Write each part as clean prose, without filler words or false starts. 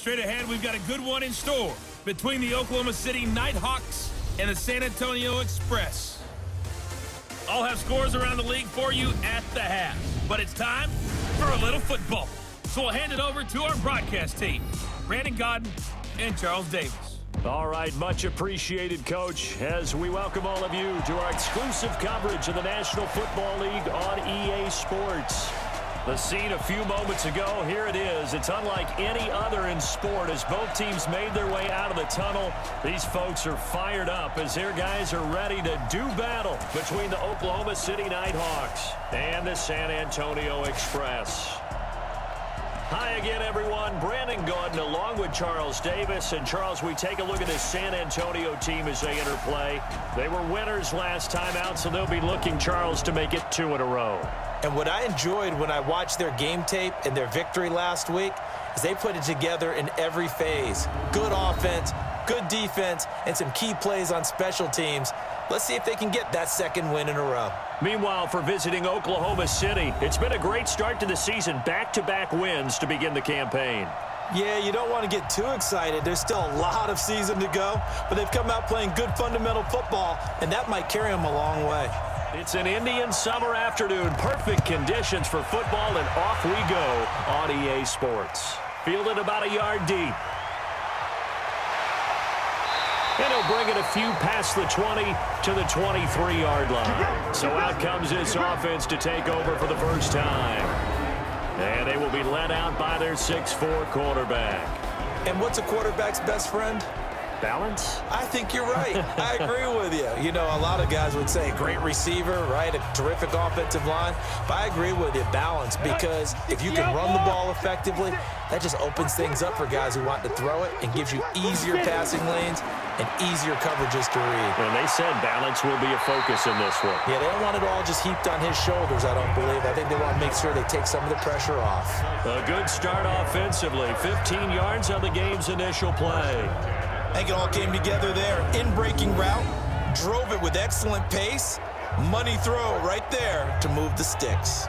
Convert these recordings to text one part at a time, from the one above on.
Straight ahead, we've got a good one in store between the Oklahoma City Nighthawks and the San Antonio Express. I'll have scores around the league for you at the half. But it's time for a little football. So we'll hand it over to our broadcast team, Brandon Godden and Charles Davis. All right, much appreciated, Coach, as we welcome all of you to our exclusive coverage of the National Football League on EA Sports. The scene a few moments ago, here it is. It's unlike any other in sport as both teams made their way out of the tunnel. These folks are fired up as their guys are ready to do battle between the Oklahoma City Nighthawks and the San Antonio Express. Hi again, everyone. Brandon Godden along with Charles Davis. And, Charles, we take a look at this San Antonio team as they enter play. They were winners last time out, so they'll be looking, Charles, to make it 2 in a row. And what I enjoyed when I watched their game tape and their victory last week is they put it together in every phase. Good offense, good defense, and some key plays on special teams. Let's see if they can get that second win in a row. Meanwhile, for visiting Oklahoma City, it's been a great start to the season. Back-to-back wins to begin the campaign. Yeah, you don't want to get too excited. There's still a lot of season to go, but they've come out playing good fundamental football, and that might carry them a long way. It's an Indian summer afternoon. Perfect conditions for football, and off we go on EA Sports. Fielded about a yard deep. And he'll bring it a few past the 20 to the 23-yard line. So out comes this offense to take over for the first time. And they will be led out by their 6'4" quarterback. And what's a quarterback's best friend? Balance? I think you're right. I agree with you. You know, a lot of guys would say great receiver, right? A terrific offensive line. But I agree with you, balance, because if you can run the ball effectively, that just opens things up for guys who want to throw it and gives you easier passing lanes and easier coverages to read. And they said balance will be a focus in this one. Yeah, they don't want it all just heaped on his shoulders, I don't believe. I think they want to make sure they take some of the pressure off. A good start offensively. 15 yards on the game's initial play. I think it all came together there. In-breaking route, drove it with excellent pace. Money throw right there to move the sticks.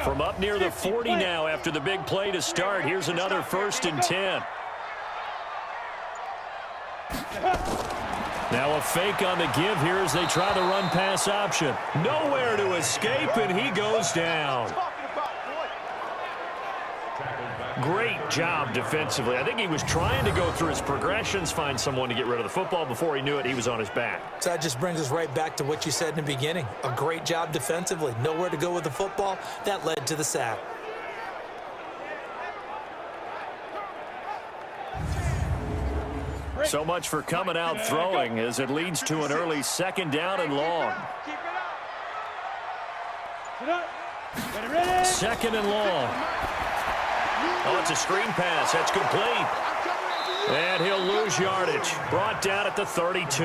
From up near the 40 now after the big play to start. Here's another 1st and 10. Now a fake on the give here as they try the run-pass option. Nowhere to escape, and he goes down. Great job defensively. I think he was trying to go through his progressions, find someone to get rid of the football. Before he knew it, he was on his back. So that just brings us right back to what you said in the beginning. A great job defensively. Nowhere to go with the football. That led to the sack. So much for coming out throwing as it leads to an early 2nd down and long. 2nd and long. Oh, it's a screen pass. That's complete. And he'll lose yardage. Brought down at the 32.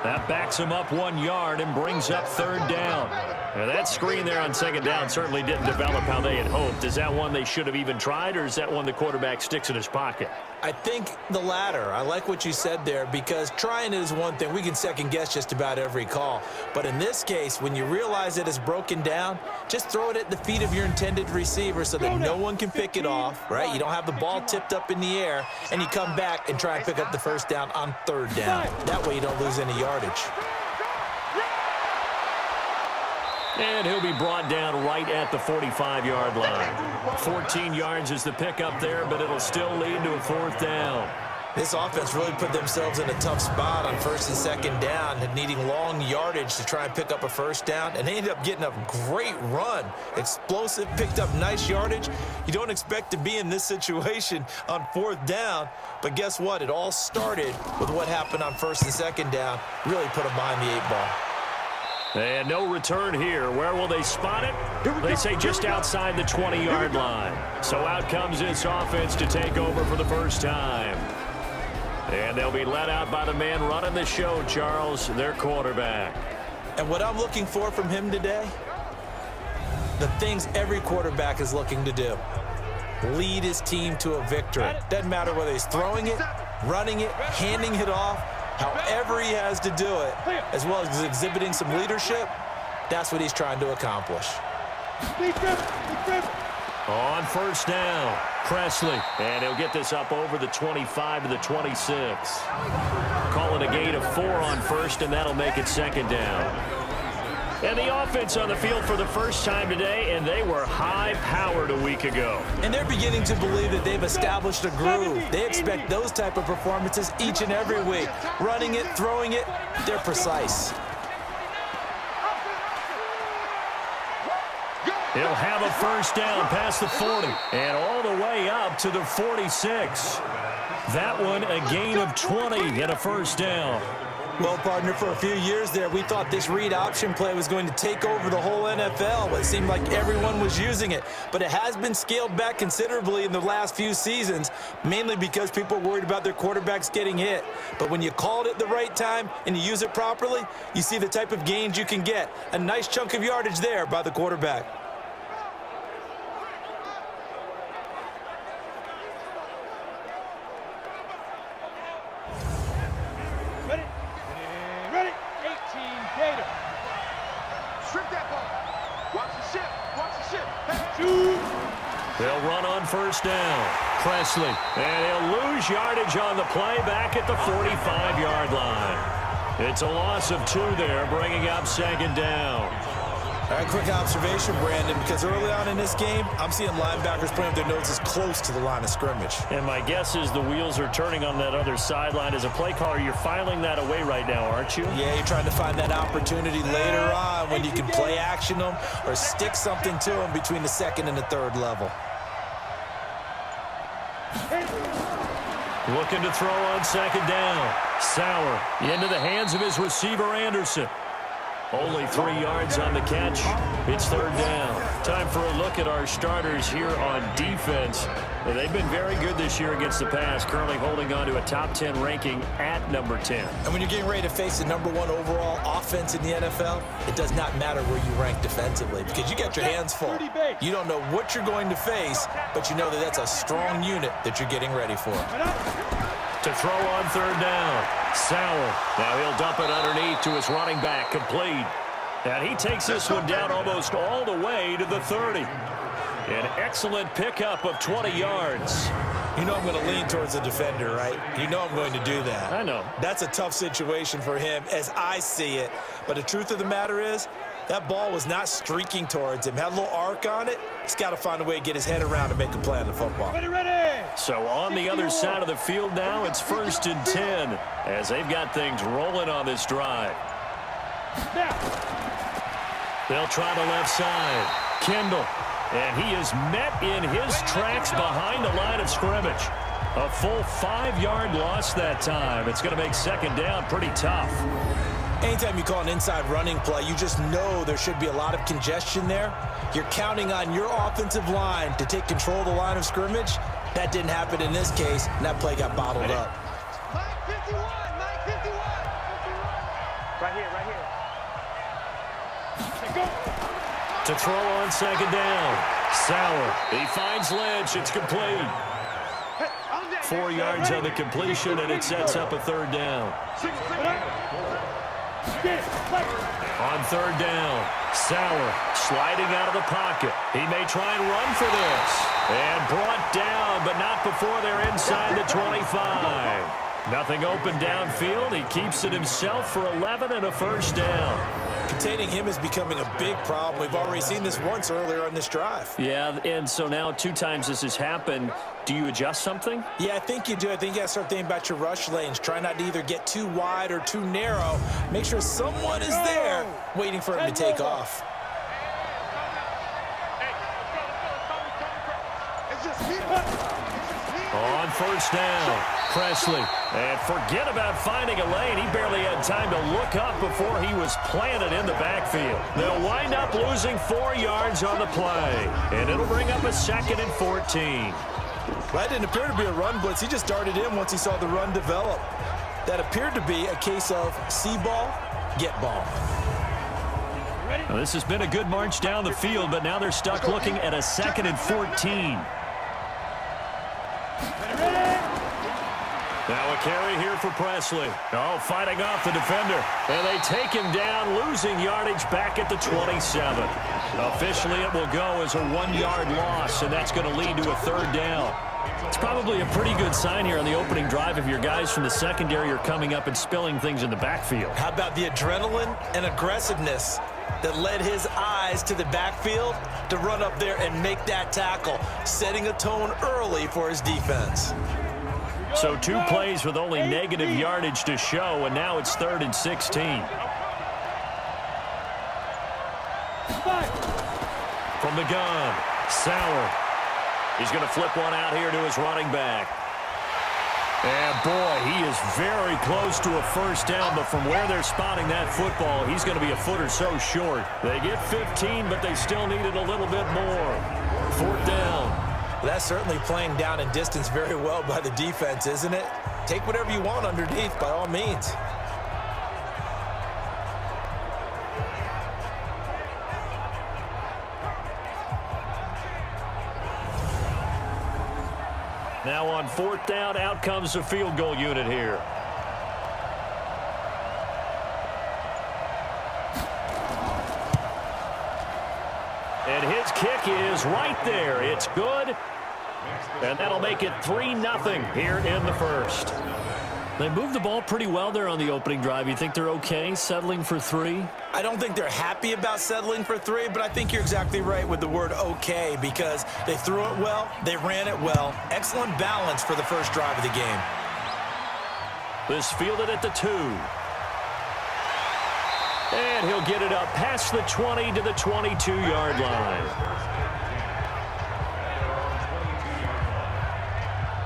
That backs him up 1 yard and brings up 3rd down. Now that screen there on 2nd down certainly didn't develop how they had hoped. Is that one they should have even tried, or is that one the quarterback sticks in his pocket? I think the latter. I like what you said there, because trying it is one thing. We can second-guess just about every call. But in this case, when you realize it is broken down, just throw it at the feet of your intended receiver so that no one can pick it off, right? You don't have the ball tipped up in the air, and you come back and try and pick up the 1st down on 3rd down. That way you don't lose any yardage. And he'll be brought down right at the 45-yard line. 14 yards is the pickup there, but it'll still lead to a 4th down. This offense really put themselves in a tough spot on 1st and 2nd down, and needing long yardage to try and pick up a 1st down, and they ended up getting a great run. Explosive, picked up nice yardage. You don't expect to be in this situation on 4th down, but guess what? It all started with what happened on 1st and 2nd down. Really put them behind the 8 ball. And no return here. Where will they spot it? They say just outside the 20-yard line. So out comes this offense to take over for the first time. And they'll be let out by the man running the show, Charles, their quarterback. And what I'm looking for from him today, the things every quarterback is looking to do. Lead his team to a victory. Doesn't matter whether he's throwing it, running it, handing it off, however he has to do it, as well as exhibiting some leadership. That's what he's trying to accomplish. On first down, Presley. And he'll get this up over the 25 to the 26. Calling a gain of 4 on first, and that'll make it second down. And the offense on the field for the first time today, and they were high-powered a week ago. And they're beginning to believe that they've established a groove. They expect those type of performances each and every week. Running it, throwing it, they're precise. He'll have a first down past the 40 and all the way up to the 46. That one a gain of 20 and a first down. Well, partner, for a few years there, we thought this read option play was going to take over the whole NFL. It seemed like everyone was using it, but it has been scaled back considerably in the last few seasons, mainly because people are worried about their quarterbacks getting hit. But when you call it at the right time and you use it properly, you see the type of gains you can get. A nice chunk of yardage there by the quarterback. They'll run on first down. Presley. And he'll lose yardage on the play back at the 45-yard line. It's a loss of 2 there, bringing up second down. All right, quick observation, Brandon, because early on in this game, I'm seeing linebackers putting their noses close to the line of scrimmage. And my guess is the wheels are turning on that other sideline. As a play caller, you're filing that away right now, aren't you? Yeah, you're trying to find that opportunity later on when you can play action them or stick something to them between the second and the third level. Looking to throw on second down. Sauer into the hands of his receiver, Anderson. Only 3 yards on the catch. It's third down. Time for a look at our starters here on defense. They've been very good this year against the pass, currently holding on to a top 10 ranking at number 10. And when you're getting ready to face the #1 overall offense in the NFL, it does not matter where you rank defensively because you got your hands full. You don't know what you're going to face, but you know that that's a strong unit that you're getting ready for. To throw on third down, Sauer. Now he'll dump it underneath to his running back, complete. And he takes this one down almost all the way to the 30. An excellent pickup of 20 yards. You know I'm going to lean towards the defender, right? You know I'm going to do that. I know. That's a tough situation for him as I see it. But the truth of the matter is, that ball was not streaking towards him. Had a little arc on it. He's got to find a way to get his head around and make a play on the football. Ready. So on the other side of the field now, it's 1st and 10 as they've got things rolling on this drive. They'll try the left side. Kendall. And he is met in his tracks behind the line of scrimmage. A full 5-yard loss that time. It's going to make second down pretty tough. Anytime you call an inside running play, you just know there should be a lot of congestion there. You're counting on your offensive line to take control of the line of scrimmage. That didn't happen in this case, and that play got bottled up. Mike 51. Right here. Go. To throw on second down. Sauer. He finds Lynch. It's complete. 4 yards on the completion, and it sets up a third down. On third down, Sauer sliding out of the pocket. He may try and run for this. And brought down, but not before they're inside the 25. Nothing open downfield. He keeps it himself for 11 and a first down. Containing him is becoming a big problem. We've already seen this once earlier on this drive. Yeah, and so now 2 times this has happened. Do you adjust something? Yeah, I think you do. I think you got to start thinking about your rush lanes. Try not to either get too wide or too narrow. Make sure someone is there waiting for him to take off. On first down, Presley. And forget about finding a lane. He barely had time to look up before he was planted in the backfield. They'll wind up losing 4 yards on the play. And it'll bring up a 2nd and 14. That didn't appear to be a run blitz. He just darted in once he saw the run develop. That appeared to be a case of see ball, get ball. Now, this has been a good march down the field, but now they're stuck looking at a 2nd and 14. Now a carry here for Presley. Oh, fighting off the defender. And they take him down, losing yardage back at the 27. Officially, it will go as a 1-yard loss, and that's going to lead to a 3rd down. It's probably a pretty good sign here on the opening drive if your guys from the secondary are coming up and spilling things in the backfield. How about the adrenaline and aggressiveness that led his eyes to the backfield to run up there and make that tackle, setting a tone early for his defense. So 2 plays with only negative yardage to show, and now it's 3rd and 16. From the gun, Sauer. He's going to flip one out here to his running back. And, boy, he is very close to a 1st down, but from where they're spotting that football, he's going to be a foot or so short. They get 15, but they still needed a little bit more. 4th down. That's certainly playing down in distance very well by the defense, isn't it? Take whatever you want underneath, by all means. Now on 4th down, out comes the field goal unit here. And his kick is right there. It's good. And that'll make it 3-0 here in the 1st. They moved the ball pretty well there on the opening drive. You think they're okay settling for 3? I don't think they're happy about settling for 3, but I think you're exactly right with the word okay, because they threw it well, they ran it well. Excellent balance for the first drive of the game. This fielded at the 2. And he'll get it up past the 20 to the 22-yard line.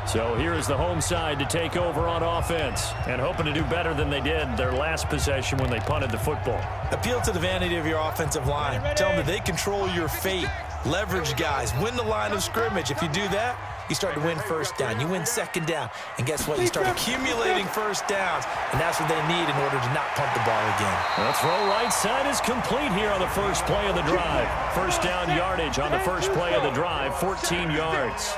So here is the home side to take over on offense and hoping to do better than they did their last possession when they punted the football. Appeal to the vanity of your offensive line. Tell them that they control your fate. Leverage guys. Win the line of scrimmage. If you do that, you start to win 1st down. You win 2nd down. And guess what? You start accumulating 1st downs. And that's what they need in order to not punt the ball again. The throw right side is complete here on the first play of the drive. 1st down yardage on the first play of the drive, 14 yards.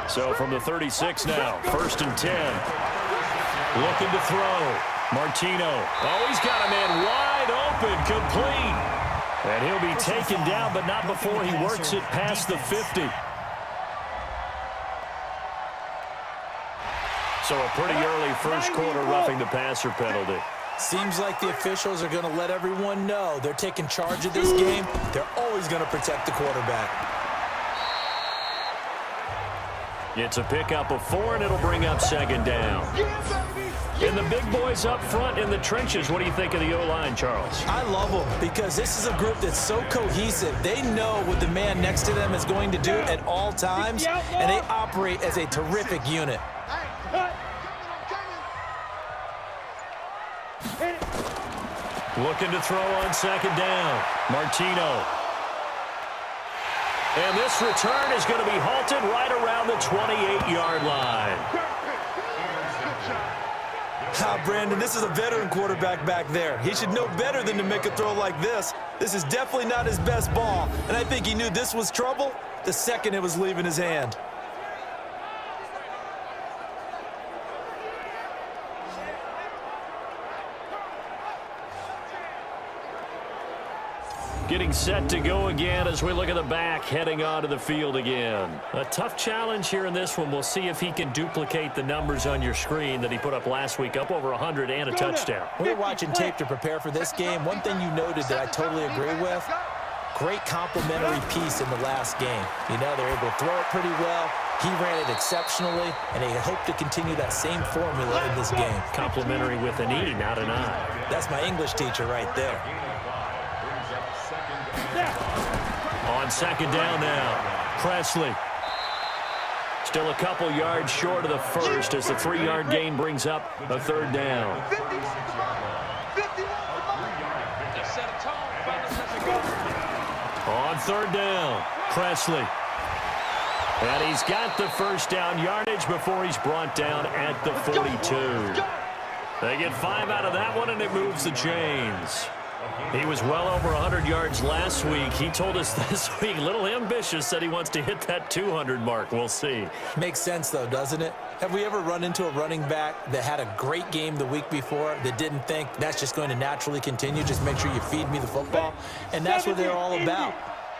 So from the 36 now, 1st and 10. Looking to throw. Martino. Oh, he's got a man wide open, complete. And he'll be taken down, but not before he works it past the 50. So a pretty early 1st quarter roughing the passer penalty. Seems like the officials are going to let everyone know they're taking charge of this game. They're always going to protect the quarterback. It's a pickup of 4, and it'll bring up 2nd down. And the big boys up front in the trenches. What do you think of the O-line, Charles? I love them because this is a group that's so cohesive. They know what the man next to them is going to do at all times, and they operate as a terrific unit. Looking to throw on 2nd down. Martino. And this return is going to be halted right around the 28-yard line. Brandon, this is a veteran quarterback back there. He should know better than to make a throw like this. This is definitely not his best ball, and I think he knew this was trouble the second it was leaving his hand. Getting set to go again as we look at the back, heading onto the field again. A tough challenge here in this one. We'll see if he can duplicate the numbers on your screen that he put up last week, up over 100 and a touchdown. We're watching tape to prepare for this game. One thing you noted that I totally agree with, great complimentary piece in the last game. You know, they're able to throw it pretty well. He ran it exceptionally, and they hope to continue that same formula in this game. Complimentary with an E, not an I. That's my English teacher right there. On 2nd down now, Presley. Still a couple yards short of the 1st as the 3-yard gain brings up a 3rd down. On 3rd down, Presley. And he's got the 1st down yardage before he's brought down at the 42. They get 5 out of that one, and it moves the chains. He was well over 100 yards last week. He told us this week, a little ambitious, said he wants to hit that 200 mark. We'll see. Makes sense, though, doesn't it? Have we ever run into a running back that had a great game the week before that didn't think that's just going to naturally continue? Just make sure you feed me the football. And that's what they're all about.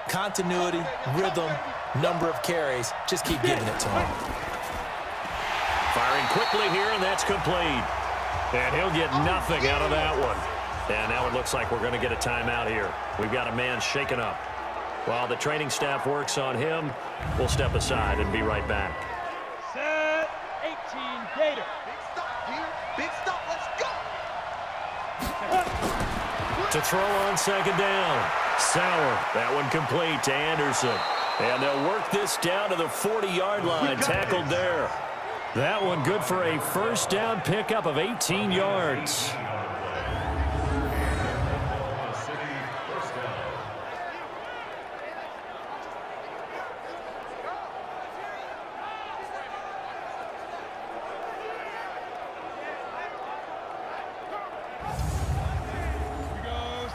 Continuity, rhythm, number of carries. Just keep giving it to him. Firing quickly here, and that's complete. And he'll get nothing out of that one. And now it looks like we're going to get a timeout here. We've got a man shaken up. While the training staff works on him, we'll step aside and be right back. Set 18 Gator. Big stop here. Big stop. Let's go. To throw on second down. Sauer. That one complete to Anderson. And they'll work this down to the 40-yard line. Tackled there. That one good for a first down pickup of 18 yards.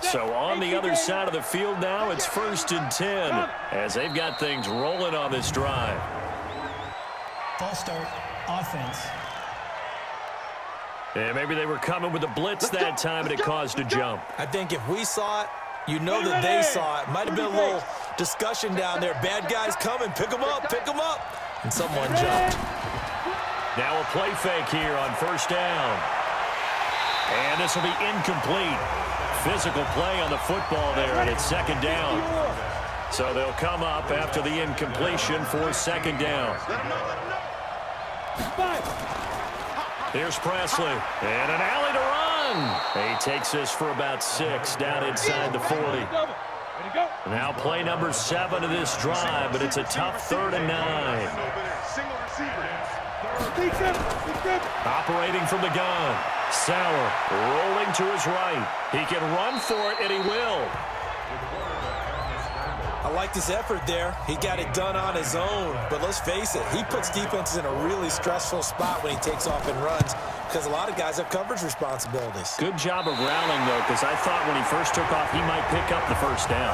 So on the other side of the field now, it's 1st and 10 as they've got things rolling on this drive. False start, offense. And maybe they were coming with a blitz that time and it caused a jump. I think if we saw it, you know that they saw it. Might have been a little discussion down there. Bad guys coming, pick them up, pick them up. And someone jumped. Now a play fake here on first down. And this will be incomplete. Physical play on the football there, and it's second down. So they'll come up after the incompletion for second down. Here's Presley, and an alley to run. He takes this for about 6 down inside the 40. Now play number 7 of this drive, but it's a tough 3rd and 9. Operating from the gun. Sauer rolling to his right. He can run for it, and he will. I like this effort there. He got it done on his own. But let's face it, he puts defenses in a really stressful spot when he takes off and runs because a lot of guys have coverage responsibilities. Good job of rallying, though, because I thought when he first took off, he might pick up the first down.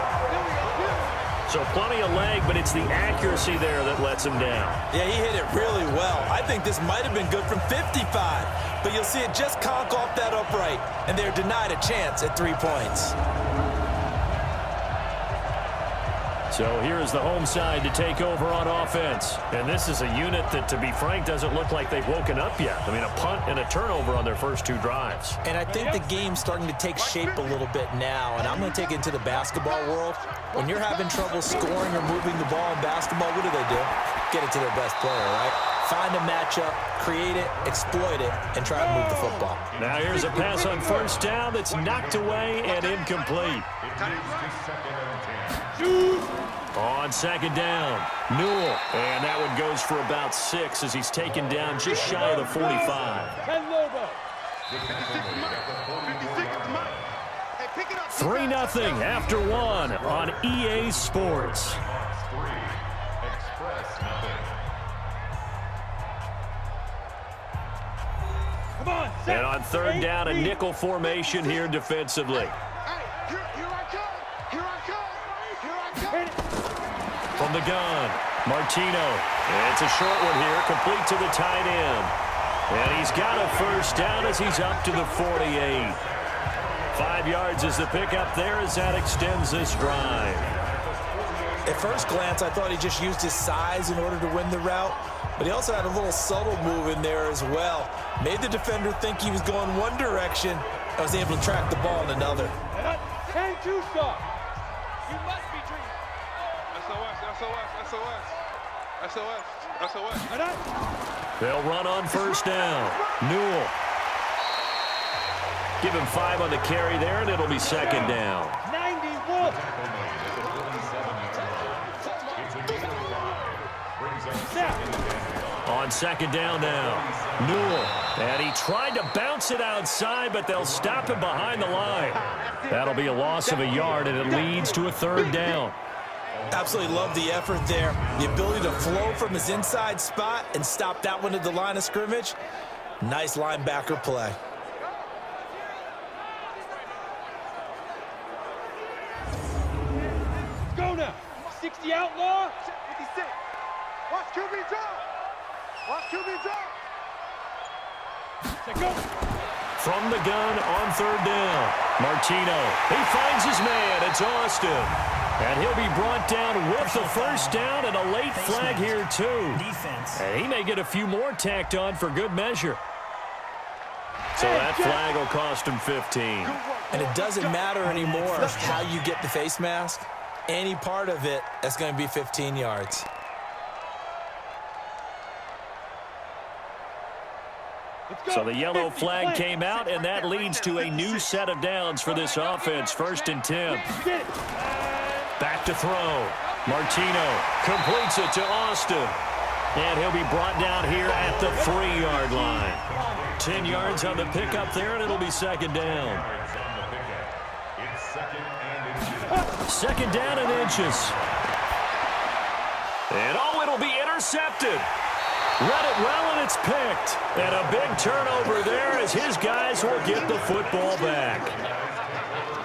So plenty of leg, but it's the accuracy there that lets him down. Yeah, he hit it really well. I think this might have been good from 55, but you'll see it just conk off that upright, and they're denied a chance at 3 points. So here is the home side to take over on offense. And this is a unit that, to be frank, doesn't look like they've woken up yet. I mean, a punt and a turnover on their first 2 drives. And I think the game's starting to take shape a little bit now, and I'm going to take it into the basketball world. When you're having trouble scoring or moving the ball in basketball, what do? Get it to their best player, right? Find a matchup, create it, exploit it, and try to move the football. Now here's a pass on first down that's knocked away and incomplete. On second down, Newell. And that one goes for about 6 as he's taken down just shy of the 45. 3-0 after 1 on EA Sports. And on third down, a nickel formation here defensively. From the gun, Martino. And it's a short one here, complete to the tight end. And he's got a first down as he's up to the 48. 5 yards is the pickup there as that extends this drive. At first glance, I thought he just used his size in order to win the route, but he also had a little subtle move in there as well. Made the defender think he was going one direction. I was able to track the ball in another. 10-2 stop. You must be dreaming. SOS. They'll run on first down. Newell. Give him 5 on the carry there, and it'll be second down. 91. On second down now, Newell. And he tried to bounce it outside, but they'll stop him behind the line. That'll be a loss of a yard, and it leads to a third down. Absolutely love the effort there. The ability to flow from his inside spot and stop that one at the line of scrimmage. Nice linebacker play. 60 outlaw. 56. Watch QB drop. Watch QB drop. Set, go. From the gun on third down. Martino. He finds his man. It's Austin. And he'll be brought down with the first down and a late flag here, too. Defense. And he may get a few more tacked on for good measure. So that flag will cost him 15. And it doesn't matter anymore how you get the face mask. Any part of it, that's going to be 15 yards. So the yellow flag came out, and that leads to a new set of downs for this offense. 1st and 10. Back to throw. Martino completes it to Austin. And he'll be brought down here at the 3-yard line. 10 yards on the pickup there, and it'll be 2nd down. 2nd down and inches. And it'll be intercepted. Read it well, and it's picked. And a big turnover there as his guys will get the football back.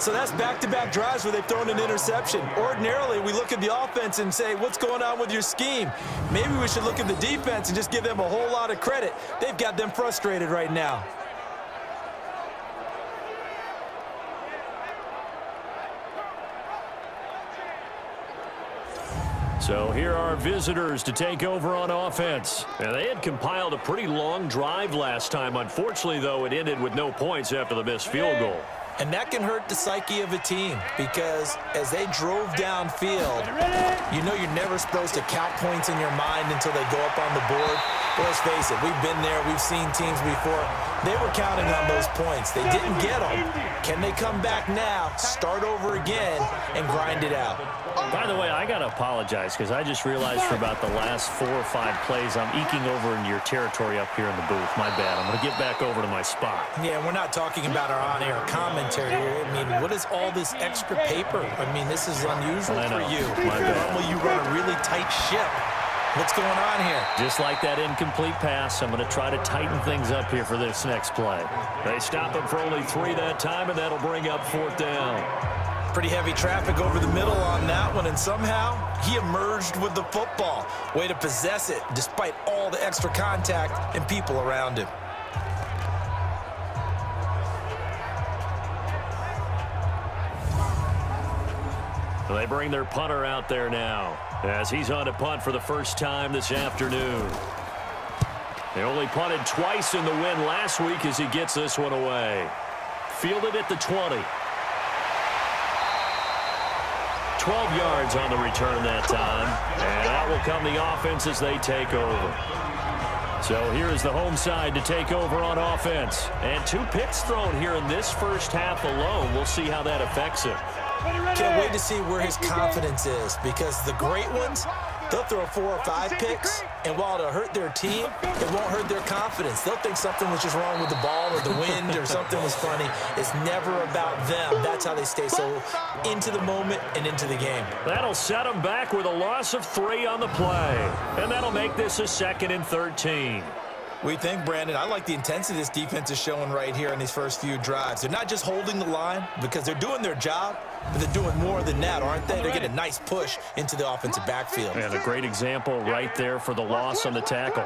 So that's back-to-back drives where they've thrown an interception. Ordinarily, we look at the offense and say, what's going on with your scheme? Maybe we should look at the defense and just give them a whole lot of credit. They've got them frustrated right now. So here are visitors to take over on offense. And they had compiled a pretty long drive last time. Unfortunately, though, it ended with no points after the missed field goal. And that can hurt the psyche of a team because as they drove downfield, you know you're never supposed to count points in your mind until they go up on the board. But let's face it, we've been there. We've seen teams before. They were counting on those points. They didn't get them. Can they come back now, start over again, and grind it out? By the way, I got to apologize because I just realized for about the last 4 or 5 plays, I'm eking over into your territory up here in the booth. My bad. I'm going to get back over to my spot. Yeah, we're not talking about our on-air commentary here. I mean, what is all this extra paper? I mean, this is unusual for you. Normally you run a really tight ship. What's going on here? Just like that incomplete pass, I'm going to try to tighten things up here for this next play. They stop him for only 3 that time, and that'll bring up 4th down. Pretty heavy traffic over the middle on that one, and somehow he emerged with the football. Way to possess it, despite all the extra contact and people around him. So they bring their punter out there now as he's on to punt for the first time this afternoon. They only punted twice in the win last week as he gets this one away. Fielded at the 20. 12 yards on the return that time. And out will come the offense as they take over. So here is the home side to take over on offense. And 2 picks thrown here in this first half alone. We'll see how that affects him. Can't wait to see where his confidence is because the great ones, they'll throw 4 or 5 picks, and while it'll hurt their team, it won't hurt their confidence. They'll think something was just wrong with the ball or the wind or something was funny. It's never about them. That's how they stay so into the moment and into the game. That'll set them back with a loss of 3 on the play, and that'll make this a 2nd and 13. We think, Brandon, I like the intensity this defense is showing right here in these first few drives. They're not just holding the line because they're doing their job, but they're doing more than that, aren't they? They're getting a nice push into the offensive backfield. And a great example right there for the loss on the tackle.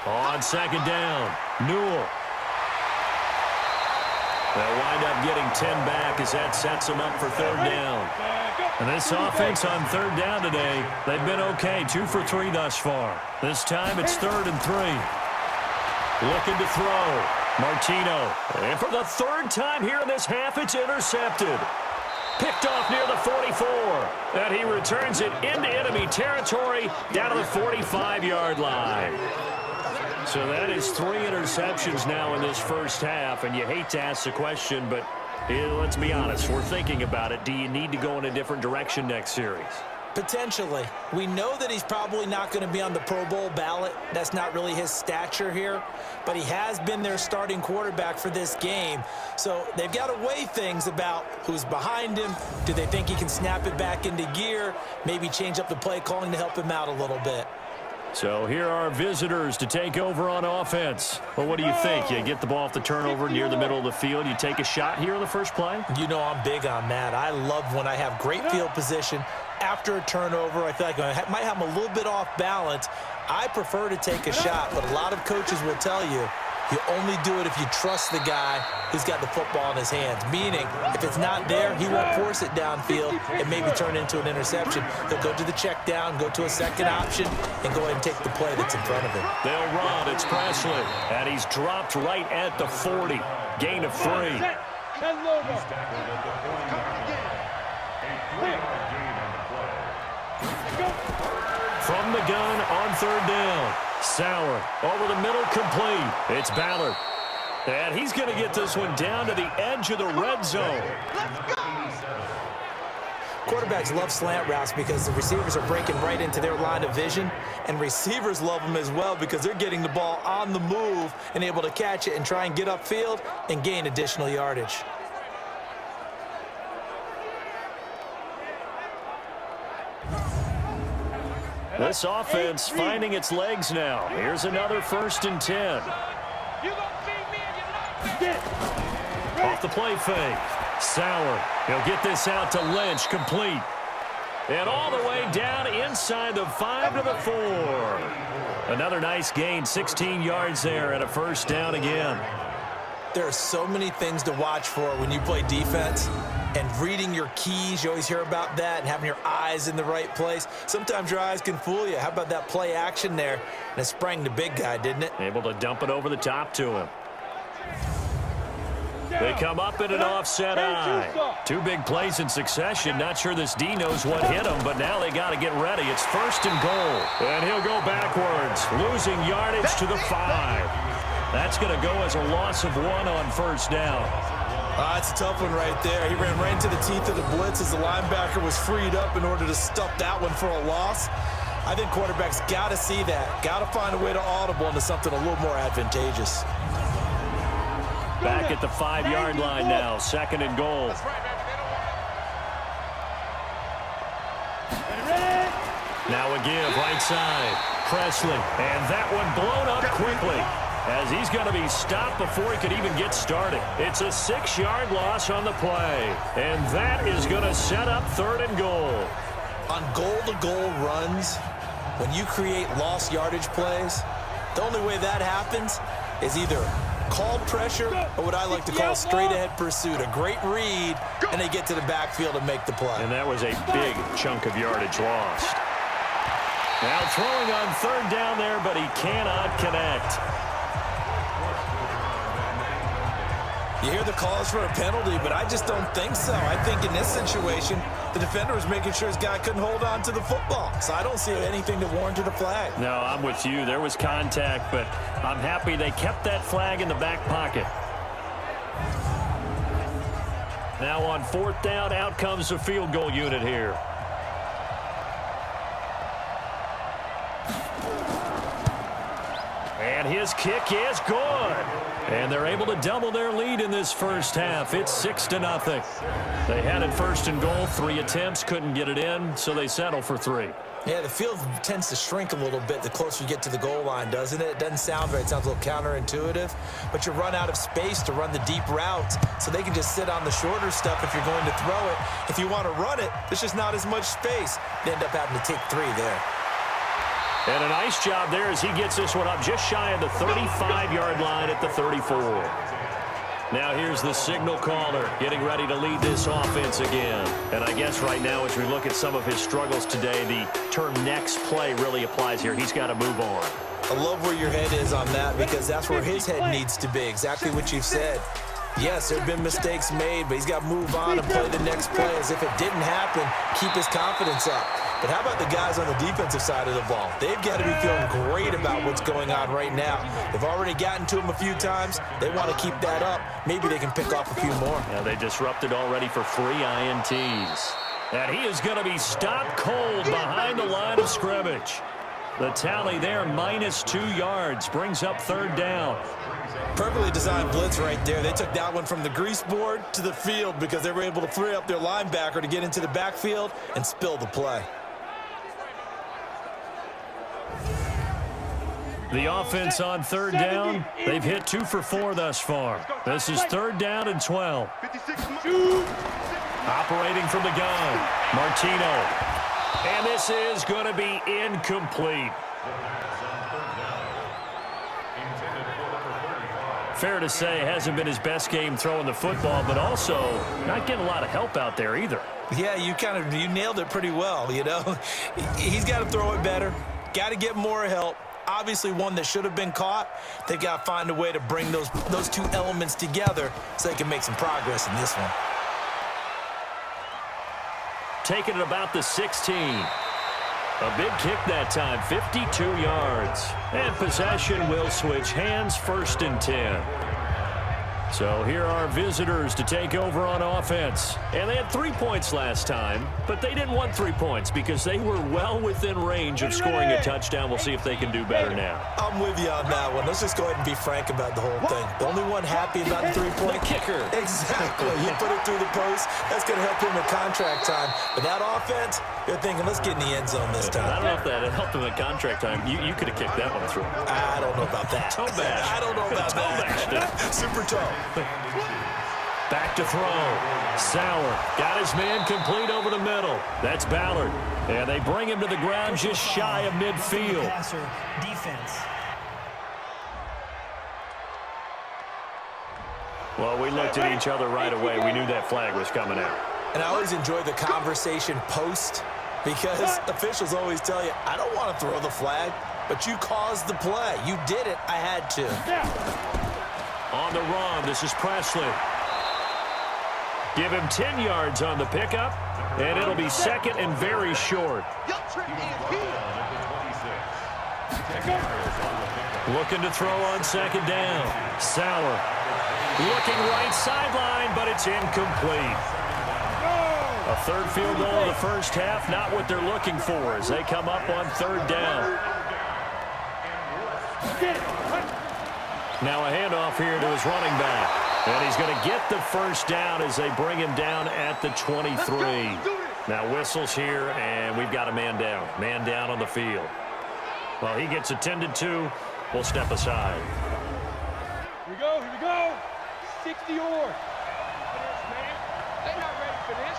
On 2nd down, Newell. They'll wind up getting 10 back as that sets them up for 3rd down. And this offense on 3rd down today, they've been okay, 2 for 3 thus far. This time it's 3rd and 3. Looking to throw. Martino. And for the 3rd time here in this half, it's intercepted. Picked off near the 44. And he returns it into enemy territory down to the 45-yard line. So that is 3 interceptions now in this first half. And you hate to ask the question, but let's be honest. We're thinking about it. Do you need to go in a different direction next series? Potentially. We know that he's probably not going to be on the Pro Bowl ballot. That's not really his stature here. But he has been their starting quarterback for this game. So they've got to weigh things about who's behind him. Do they think he can snap it back into gear? Maybe change up the play calling to help him out a little bit. So here are visitors to take over on offense. Well, what do you think? You get the ball off the turnover near the middle of the field. You take a shot here on the first play? You know I'm big on that. I love when I have great field position after a turnover. I feel like I might have them a little bit off balance. I prefer to take a shot, but a lot of coaches will tell you you only do it if you trust the guy who's got the football in his hands. Meaning, if it's not there, he won't force it downfield and maybe turn into an interception. He'll go to the check down, go to a second option, and go ahead and take the play that's in front of him. They'll run. It's Presley. And he's dropped right at the 40. Gain of 3. Ten logo. From the gun on third down. Sauer over the middle, complete. It's Ballard. And he's going to get this one down to the edge of the red zone. Quarterbacks love slant routes because the receivers are breaking right into their line of vision, and receivers love them as well because they're getting the ball on the move and able to catch it and try and get upfield and gain additional yardage. This offense finding its legs now. Here's another 1st and 10. Off the play fake. Sauer. He'll get this out to Lynch. Complete. And all the way down inside the 5 to the 4. Another nice gain. 16 yards there and a 1st down again. There are so many things to watch for when you play defense. And reading your keys, you always hear about that, and having your eyes in the right place. Sometimes your eyes can fool you. How about that play action there? And it sprang the big guy, didn't it? Able to dump it over the top to him. They come up in an offset eye. 2 big plays in succession. Not sure this D knows what hit him, but now they got to get ready. It's 1st and goal. And he'll go backwards, losing yardage to the 5. That's going to go as a loss of 1 on 1st down. It's a tough one right there. He ran right into the teeth of the blitz as the linebacker was freed up in order to stuff that one for a loss. I think quarterbacks got to see that. Got to find a way to audible into something a little more advantageous. Back at the 5-yard line now. 2nd and goal. Now a give right side. Presley. And that one blown up quickly, as he's going to be stopped before he could even get started. It's a 6-yard loss on the play, and that is going to set up 3rd and goal. On goal-to-goal runs, when you create lost yardage plays, the only way that happens is either called pressure or what I like to call straight-ahead pursuit. A great read, and they get to the backfield and make the play. And that was a big chunk of yardage lost. Now throwing on 3rd down there, but he cannot connect. You hear the calls for a penalty, but I just don't think so. I think in this situation, the defender was making sure his guy couldn't hold on to the football. So I don't see anything to warrant a flag. No, I'm with you. There was contact, but I'm happy they kept that flag in the back pocket. Now on 4th down, out comes the field goal unit here. And his kick is good. And they're able to double their lead in this first half. It's 6-0. They had it 1st and goal. 3 attempts, couldn't get it in, so they settle for 3. Yeah, the field tends to shrink a little bit the closer you get to the goal line, doesn't it? It doesn't sound right. It sounds a little counterintuitive. But you run out of space to run the deep routes, so they can just sit on the shorter stuff if you're going to throw it. If you want to run it, there's just not as much space. They end up having to take 3 there. And a nice job there as he gets this one up just shy of the 35-yard line at the 34. Now here's the signal caller getting ready to lead this offense again. And I guess right now as we look at some of his struggles today, the term next play really applies here. He's got to move on. I love where your head is on that because that's where his head needs to be. Exactly what you've said. Yes, there have been mistakes made, but he's got to move on and play the next play as if it didn't happen. Keep his confidence up. But how about the guys on the defensive side of the ball? They've got to be feeling great about what's going on right now. They've already gotten to him a few times. They want to keep that up. Maybe they can pick off a few more. Yeah, they disrupted already for 3 INTs. And he is going to be stopped cold behind the line of scrimmage. The tally there, -2 yards, brings up 3rd down. Perfectly designed blitz right there. They took that one from the grease board to the field because they were able to free up their linebacker to get into the backfield and spill the play. The offense on third down, they've hit 2 for 4 thus far. This is 3rd down and 12. Operating from the gun, Martino. And this is going to be incomplete. Fair to say, it hasn't been his best game throwing the football, but also not getting a lot of help out there either. Yeah, you nailed it pretty well, you know. He's got to throw it better. Got to get more help. Obviously one that should have been caught. They've got to find a way to bring those 2 elements together so they can make some progress in this one. Taking it about the 16. A big kick that time, 52 yards. And possession will switch hands, 1st and 10. So here are visitors to take over on offense. And they had 3 points last time, but they didn't want 3 points because they were well within range of scoring a touchdown. We'll see if they can do better now. I'm with you on that one. Let's just go ahead and be frank about the whole thing. The only one happy about the 3-point kicker. Exactly. He put it through the post. That's going to help him in contract time. But that offense, you're thinking, let's get in the end zone this time. I don't know if that helped him in contract time. You could have kicked that one through. I don't know about that. Toe bash. I don't know about that. Super toe. Back to throw. Sauer got his man complete over the middle. That's Ballard. And they bring him to the ground just shy of midfield. Passer defense. Well, we looked at each other right away. We knew that flag was coming out. And I always enjoy the conversation post because officials always tell you, I don't want to throw the flag, but you caused the play. You did it. I had to. On the run, this is Presley. Give him 10 yards on the pickup, and it'll be 2nd and very short. Looking to throw on 2nd down. Sauer looking right sideline, but it's incomplete. A 3rd field goal in the first half, not what they're looking for as they come up on 3rd down. Now a handoff here to his running back. And he's going to get the 1st down as they bring him down at the 23. Now whistles here, and we've got a man down. Man down on the field. Well, he gets attended to. We'll step aside. Here we go, here we go. 60 or. They're not ready for this.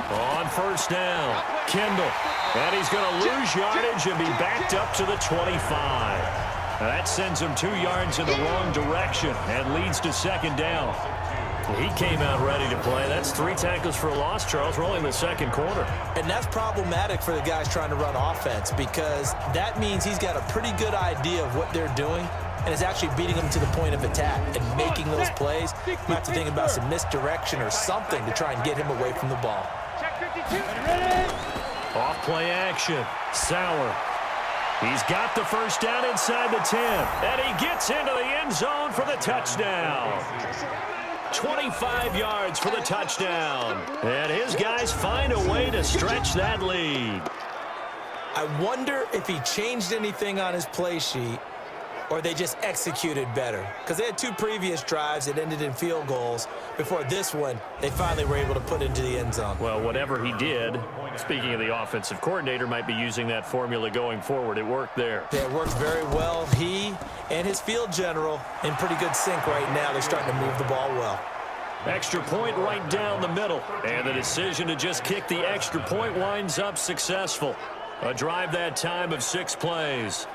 On 1st down, Kendall. And he's going to lose yardage and be backed up to the 25. Now that sends him 2 yards in the wrong direction and leads to 2nd down. He came out ready to play. That's 3 tackles for a loss, Charles. We're only in the 2nd quarter. And that's problematic for the guys trying to run offense because that means he's got a pretty good idea of what they're doing and is actually beating them to the point of attack and making those plays. You have to think about some misdirection or something to try and get him away from the ball. Check 52. Ready? Off play action. Sauer. He's got the 1st down inside the 10. And he gets into the end zone for the touchdown. 25 yards for the touchdown. And his guys find a way to stretch that lead. I wonder if he changed anything on his play sheet or they just executed better. Because they had 2 previous drives that ended in field goals. Before this one, they finally were able to put into the end zone. Well, whatever he did, speaking of the offensive coordinator, might be using that formula going forward. It worked there. Yeah, it worked very well. He and his field general in pretty good sync right now. They're starting to move the ball well. Extra point right down the middle. And the decision to just kick the extra point winds up successful. A drive that time of 6 plays.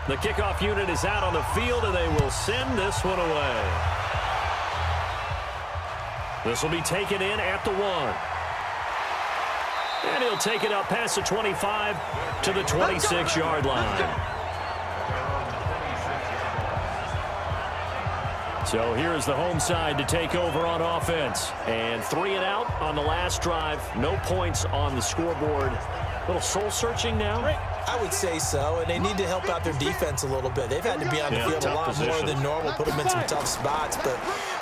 The kickoff unit is out on the field, and they will send this one away. This will be taken in at the 1. And he'll take it up past the 25 to the 26-yard line. So here's the home side to take over on offense. And 3 and out on the last drive. No points on the scoreboard. A little soul-searching now. I would say so, and they need to help out their defense a little bit. They've had to be on the field a lot more than normal, put them in some tough spots. But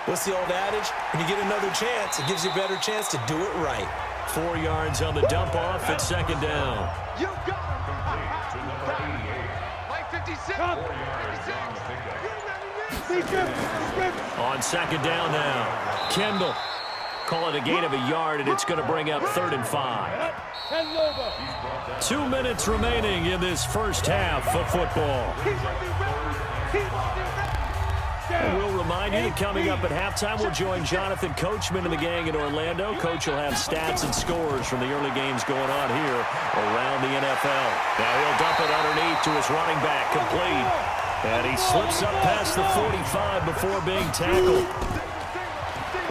what's the old adage? When you get another chance, it gives you a better chance to do it right. 4 yards on the dump off at 2nd down. You got him. Like 56. 56. You ready? On second down now, Kendall. Call it a gain of a yard, and it's going to bring up 3rd and 5. 2 minutes remaining in this first half of football. And we'll remind you that coming up at halftime, we'll join Jonathan Coachman and the gang in Orlando. Coach will have stats and scores from the early games going on here around the NFL. Now he'll dump it underneath to his running back, complete. And he slips up past the 45 before being tackled.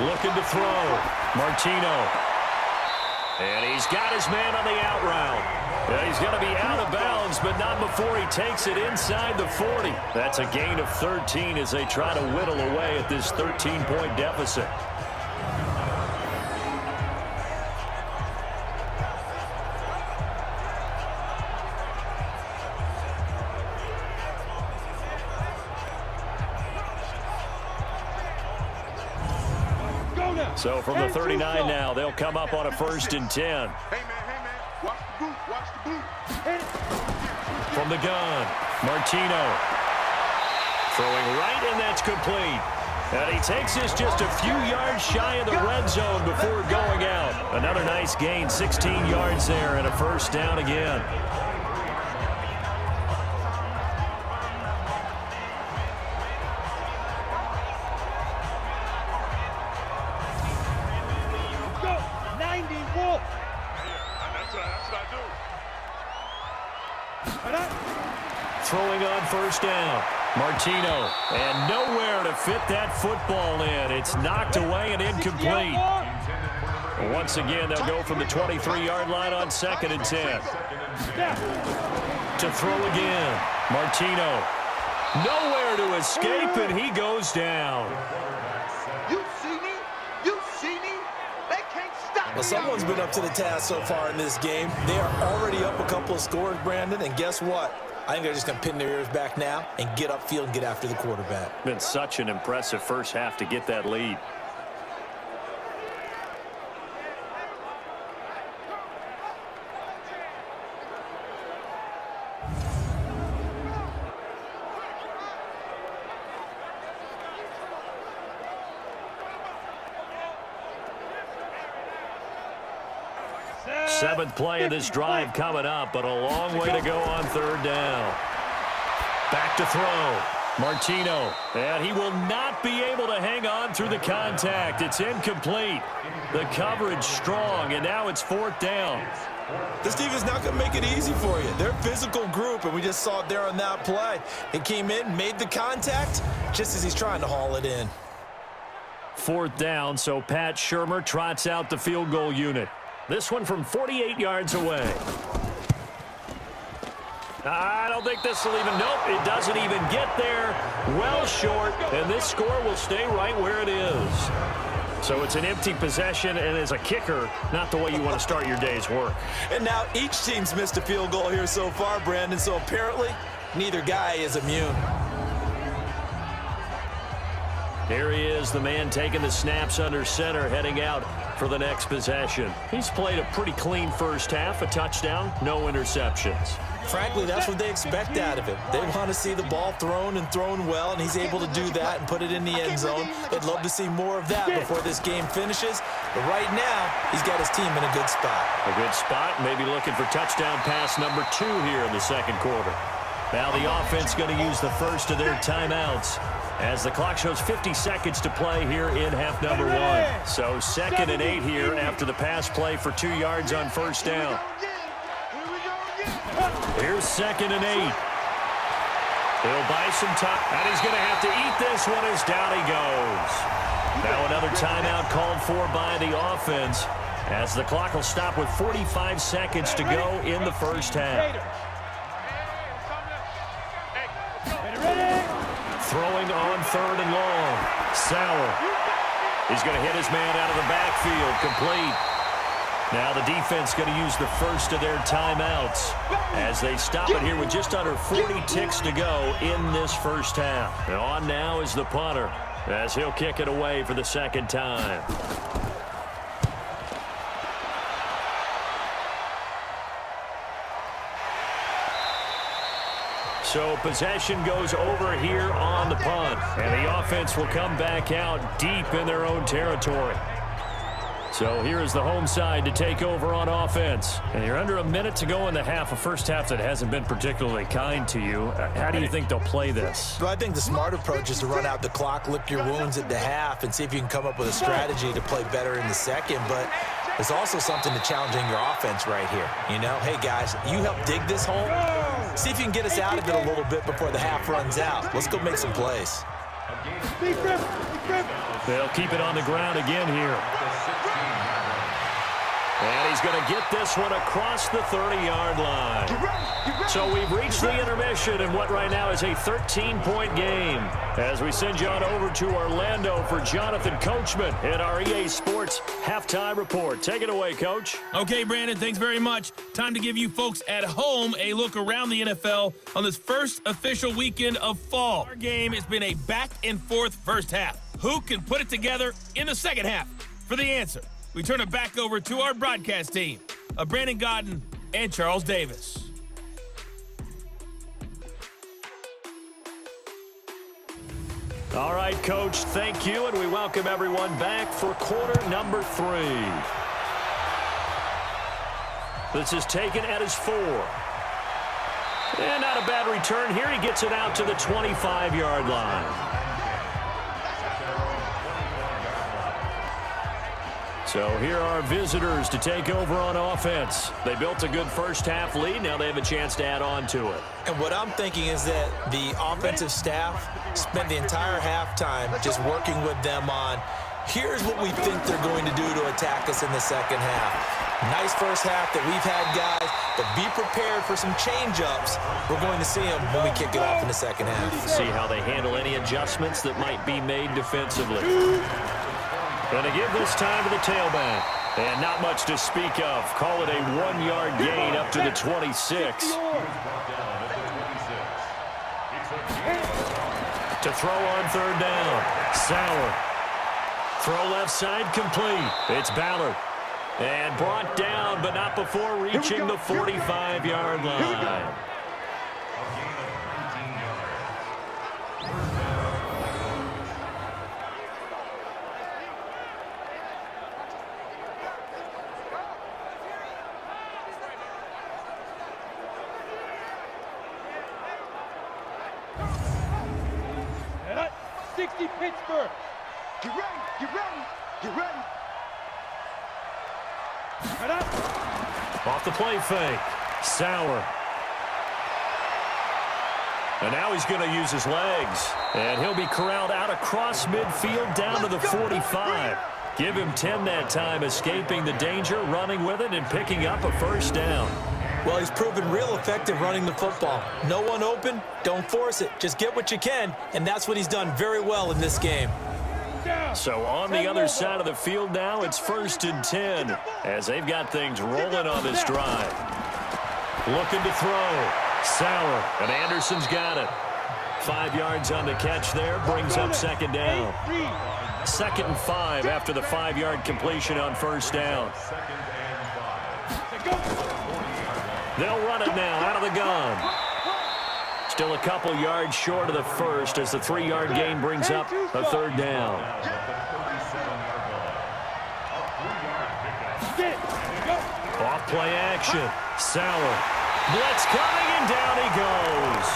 Looking to throw. Martino. And he's got his man on the out route. Yeah, he's going to be out of bounds, but not before he takes it inside the 40. That's a gain of 13 as they try to whittle away at this 13-point deficit. So from the 39 now, they'll come up on a 1st and 10. Hey, man, watch the boot, watch the boot. From the gun, Martino. Throwing right, and that's complete. And he takes this just a few yards shy of the red zone before going out. Another nice gain, 16 yards there, and a 1st down again. Throwing on 1st down. Martino. And nowhere to fit that football in. It's knocked away and incomplete. Once again, they'll go from the 23-yard line on 2nd and 10. To throw again. Martino. Nowhere to escape, and he goes down. You see me? You see me? They can't stop me. Well, someone's been up to the task so far in this game. They are already up a couple of scores, Brandon, and guess what? I think they're just going to pin their ears back now and get upfield and get after the quarterback. Been such an impressive first half to get that lead. Seventh play of this drive coming up, but a long way to go on 3rd down. Back to throw. Martino. And he will not be able to hang on through the contact. It's incomplete. The coverage strong, and now it's 4th down. This defense not going to make it easy for you. They're a physical group, and we just saw it there on that play. He came in, made the contact, just as he's trying to haul it in. 4th down, so Pat Shurmur trots out the field goal unit. This one from 48 yards away. I don't think this will even, nope, it doesn't even get there. Well short, and this score will stay right where it is. So it's an empty possession, and as a kicker, not the way you want to start your day's work. And now each team's missed a field goal here so far, Brandon, so apparently neither guy is immune. Here he is, the man taking the snaps under center, heading out for the next possession. He's played a pretty clean first half, a touchdown, no interceptions. Frankly, that's what they expect out of him. They want to see the ball thrown and thrown well, and he's able to do that and put it in the end zone. They'd love to see more of that before this game finishes. But right now, he's got his team in a good spot. A good spot, maybe looking for touchdown pass number 2 here in the 2nd quarter. Now the offense going to use the first of their timeouts as the clock shows 50 seconds to play here in half number 1. So 2nd and 8 here after the pass play for 2 yards on 1st down. Here's 2nd and 8. He'll buy some time, and he's going to have to eat this one as down he goes. Now another timeout called for by the offense as the clock will stop with 45 seconds to go in the first half. Throwing on 3rd and long. Sauer. He's going to hit his man out of the backfield. Complete. Now the defense going to use the first of their timeouts as they stop it here with just under 40 ticks to go in this first half. And on now is the punter as he'll kick it away for the 2nd time. So possession goes over here on the punt. And the offense will come back out deep in their own territory. So here is the home side to take over on offense. And you're under a minute to go in the half, a first half that hasn't been particularly kind to you. How do you think they'll play this? Well, I think the smart approach is to run out the clock, lick your wounds at the half, and see if you can come up with a strategy to play better in the second. But there's also something to challenging your offense right here. You know, hey, guys, you help dig this hole. See if you can get us out of it a little bit before the half runs out. Let's go make some plays. They'll keep it on the ground again here. And he's going to get this one across the 30-yard line. So we've reached the intermission in what right now is a 13-point game. As we send you on over to Orlando for Jonathan Coachman in our EA Sports Halftime Report. Take it away, Coach. Okay, Brandon, thanks very much. Time to give you folks at home a look around the NFL on this first official weekend of fall. Our game has been a back-and-forth first half. Who can put it together in the second half? For the answer, we turn it back over to our broadcast team of Brandon Godden and Charles Davis. All right, Coach, thank you, and we welcome everyone back for quarter number 3. This is taken at his 4. And not a bad return here. He gets it out to the 25-yard line. So here are visitors to take over on offense. They built a good first half lead. Now they have a chance to add on to it. And what I'm thinking is that the offensive staff spent the entire halftime just working with them on, here's what we think they're going to do to attack us in the second half. Nice first half that we've had, guys, but be prepared for some change-ups. We're going to see them when we kick it off in the second half. See how they handle any adjustments that might be made defensively. Going to give this time to the tailback. And not much to speak of. Call it a 1-yard gain up to the 26. To throw on third down. Sauer. Throw left side complete. It's Ballard. And brought down, but not before reaching the 45-yard line. Pittsburgh. Get ready, get ready, get ready. Off the play fake. Sauer. And now he's going to use his legs. And he'll be corralled out across midfield down to the 45. Give him 10 that time, escaping the danger, running with it, and picking up a first down. Well, he's proven real effective running the football. No one open, don't force it. Just get what you can, and that's what he's done very well in this game. So on the other side of the field now, it's 1st and 10 as they've got things rolling on this drive. Looking to throw. Sauer, and Anderson's got it. 5 yards on the catch there, brings up second down. 2nd and 5 after the 5-yard completion on first down. They'll run it now out of the gun. Still a couple yards short of the first as the 3-yard gain brings up a third down. Off play action. Sauer. Blitz coming, and down he goes.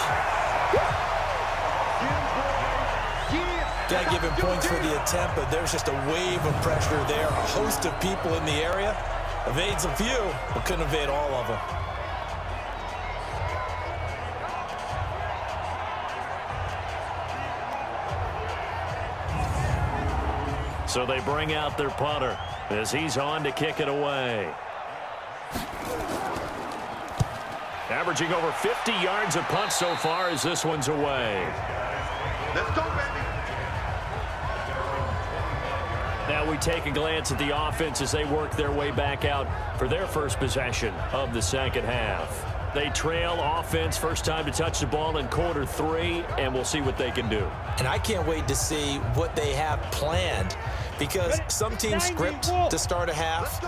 Got to give him points for the attempt, but there's just a wave of pressure there. A host of people in the area. Evades a few, but couldn't evade all of them. So they bring out their punter as he's on to kick it away. Averaging over 50 yards a punt so far as this one's away. Let's go, baby. Now we take a glance at the offense as they work their way back out for their first possession of the second half. They trail offense, first time to touch the ball in quarter 3, and we'll see what they can do. And I can't wait to see what they have planned, because some teams script to start a half.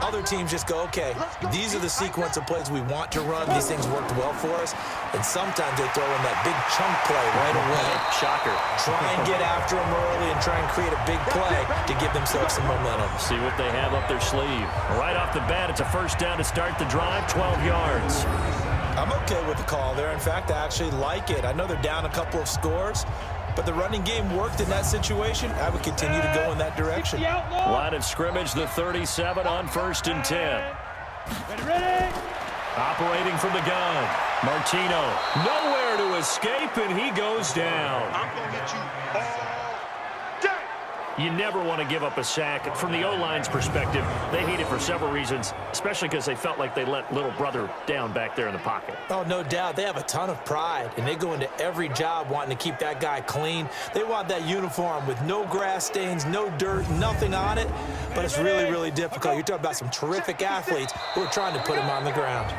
Other teams just go, okay, these are the sequence of plays we want to run. These things worked well for us. And sometimes they throw in that big chunk play right away. Shocker. Try and get after them early and try and create a big play to give themselves some momentum. See what they have up their sleeve. Right off the bat, it's a first down to start the drive, 12 yards. I'm okay with the call there. In fact, I actually like it. I know they're down a couple of scores, but the running game worked in that situation. I would continue to go in that direction. Line of scrimmage, the 37 on 1st and 10. Ready? Operating from the gun. Martino, nowhere to escape, and he goes down. I'm going to get you all day. You never want to give up a sack. From the O-line's perspective, they hate it for several reasons, especially because they felt like they let little brother down back there in the pocket. Oh, no doubt. They have a ton of pride, and they go into every job wanting to keep that guy clean. They want that uniform with no grass stains, no dirt, nothing on it, but it's really, really difficult. You're talking about some terrific athletes who are trying to put him on the ground.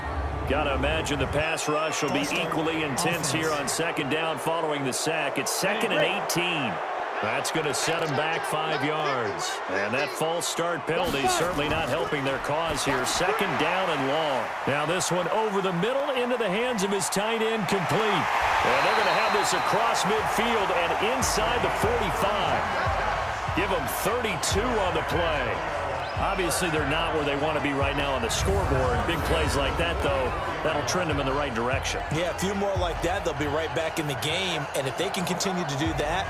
Got to imagine the pass rush will be equally intense here on 2nd down following the sack. It's 2nd and 18. That's going to set him back 5 yards. And that false start penalty certainly not helping their cause here. 2nd down and long. Now this one over the middle into the hands of his tight end, complete. And they're going to have this across midfield and inside the 45. Give them 32 on the play. Obviously, they're not where they want to be right now on the scoreboard. Big plays like that, though, that'll trend them in the right direction. Yeah, a few more like that, they'll be right back in the game. And if they can continue to do that,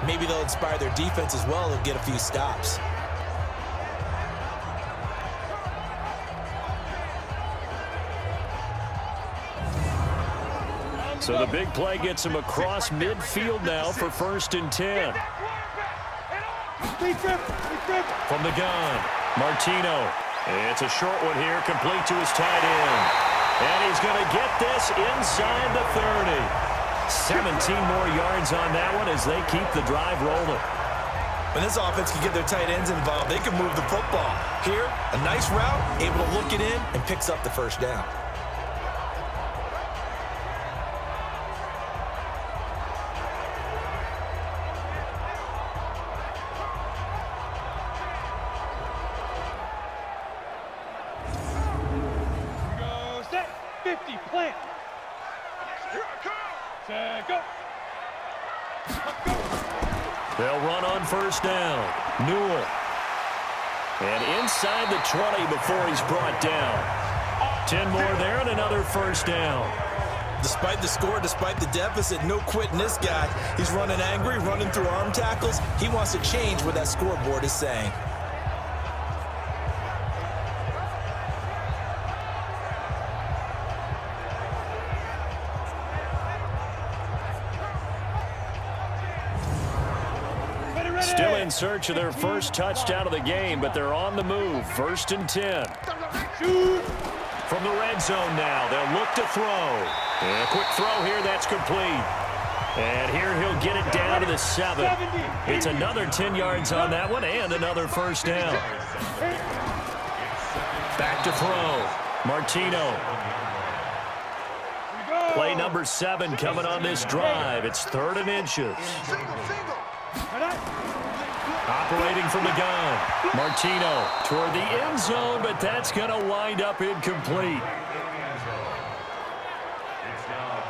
maybe they'll inspire their defense as well. They'll get a few stops. So the big play gets him across midfield now for 1st and 10. From the gun, Martino. It's a short one here, complete to his tight end. And he's going to get this inside the 30. 17 more yards on that one as they keep the drive rolling. When this offense can get their tight ends involved, they can move the football. Here, a nice route, able to look it in, and picks up the 1st down. Go, set, 50, plant. Here I come. Set, go. They'll run on 1st down. Newell. And inside the 20 before he's brought down. 10 more there and another 1st down. Despite the score, despite the deficit, no quitting this guy. He's running angry, running through arm tackles. He wants to change what that scoreboard is saying. Still in search of their first touchdown of the game, but they're on the move. 1st and 10. From the red zone now, they'll look to throw. And a quick throw here, that's complete. And here he'll get it down to the 7. It's another 10 yards on that one and another 1st down. Back to throw. Martino. Play number 7 coming on this drive. It's 3rd and inches. Operating from the gun. Martino toward the end zone, but that's going to wind up incomplete.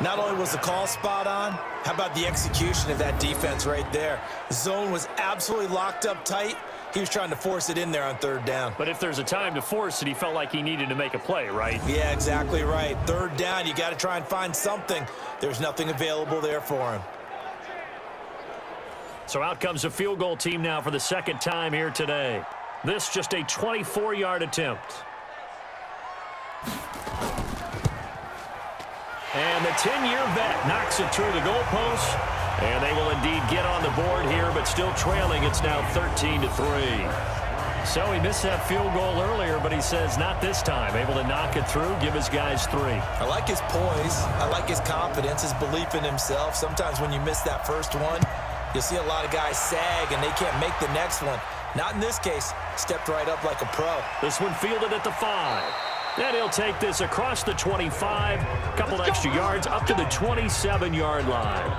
Not only was the call spot on, how about the execution of that defense right there? The zone was absolutely locked up tight. He was trying to force it in there on 3rd down. But if there's a time to force it, he felt like he needed to make a play, right? Yeah, exactly right. 3rd down, you got to try and find something. There's nothing available there for him. So out comes a field goal team now for the 2nd time here today. This just a 24-yard attempt. And the 10-year vet knocks it through the goalpost. And they will indeed get on the board here, but still trailing. It's now 13-3. So he missed that field goal earlier, but he says not this time. Able to knock it through, give his guys 3. I like his poise. I like his confidence, his belief in himself. Sometimes when you miss that first one, you'll see a lot of guys sag and they can't make the next one. Not in this case. Stepped right up like a pro. This one fielded at the 5. And he'll take this across the 25. A couple extra yards up to the 27-yard line.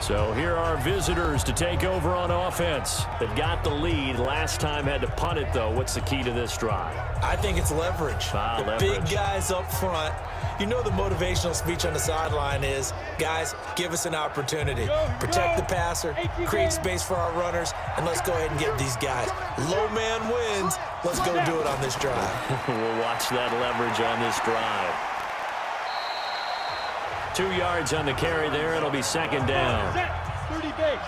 So here are visitors to take over on offense. They've got the lead. Last time had to punt it, though. What's the key to this drive? I think it's leverage. Leverage. Big guys up front. You know the motivational speech on the sideline is, guys, give us an opportunity. Protect the passer, create space for our runners, and let's go ahead and get these guys. Low man wins. Let's go do it on this drive. We'll watch that leverage on this drive. 2 yards on the carry there. It'll be second down. 30 base.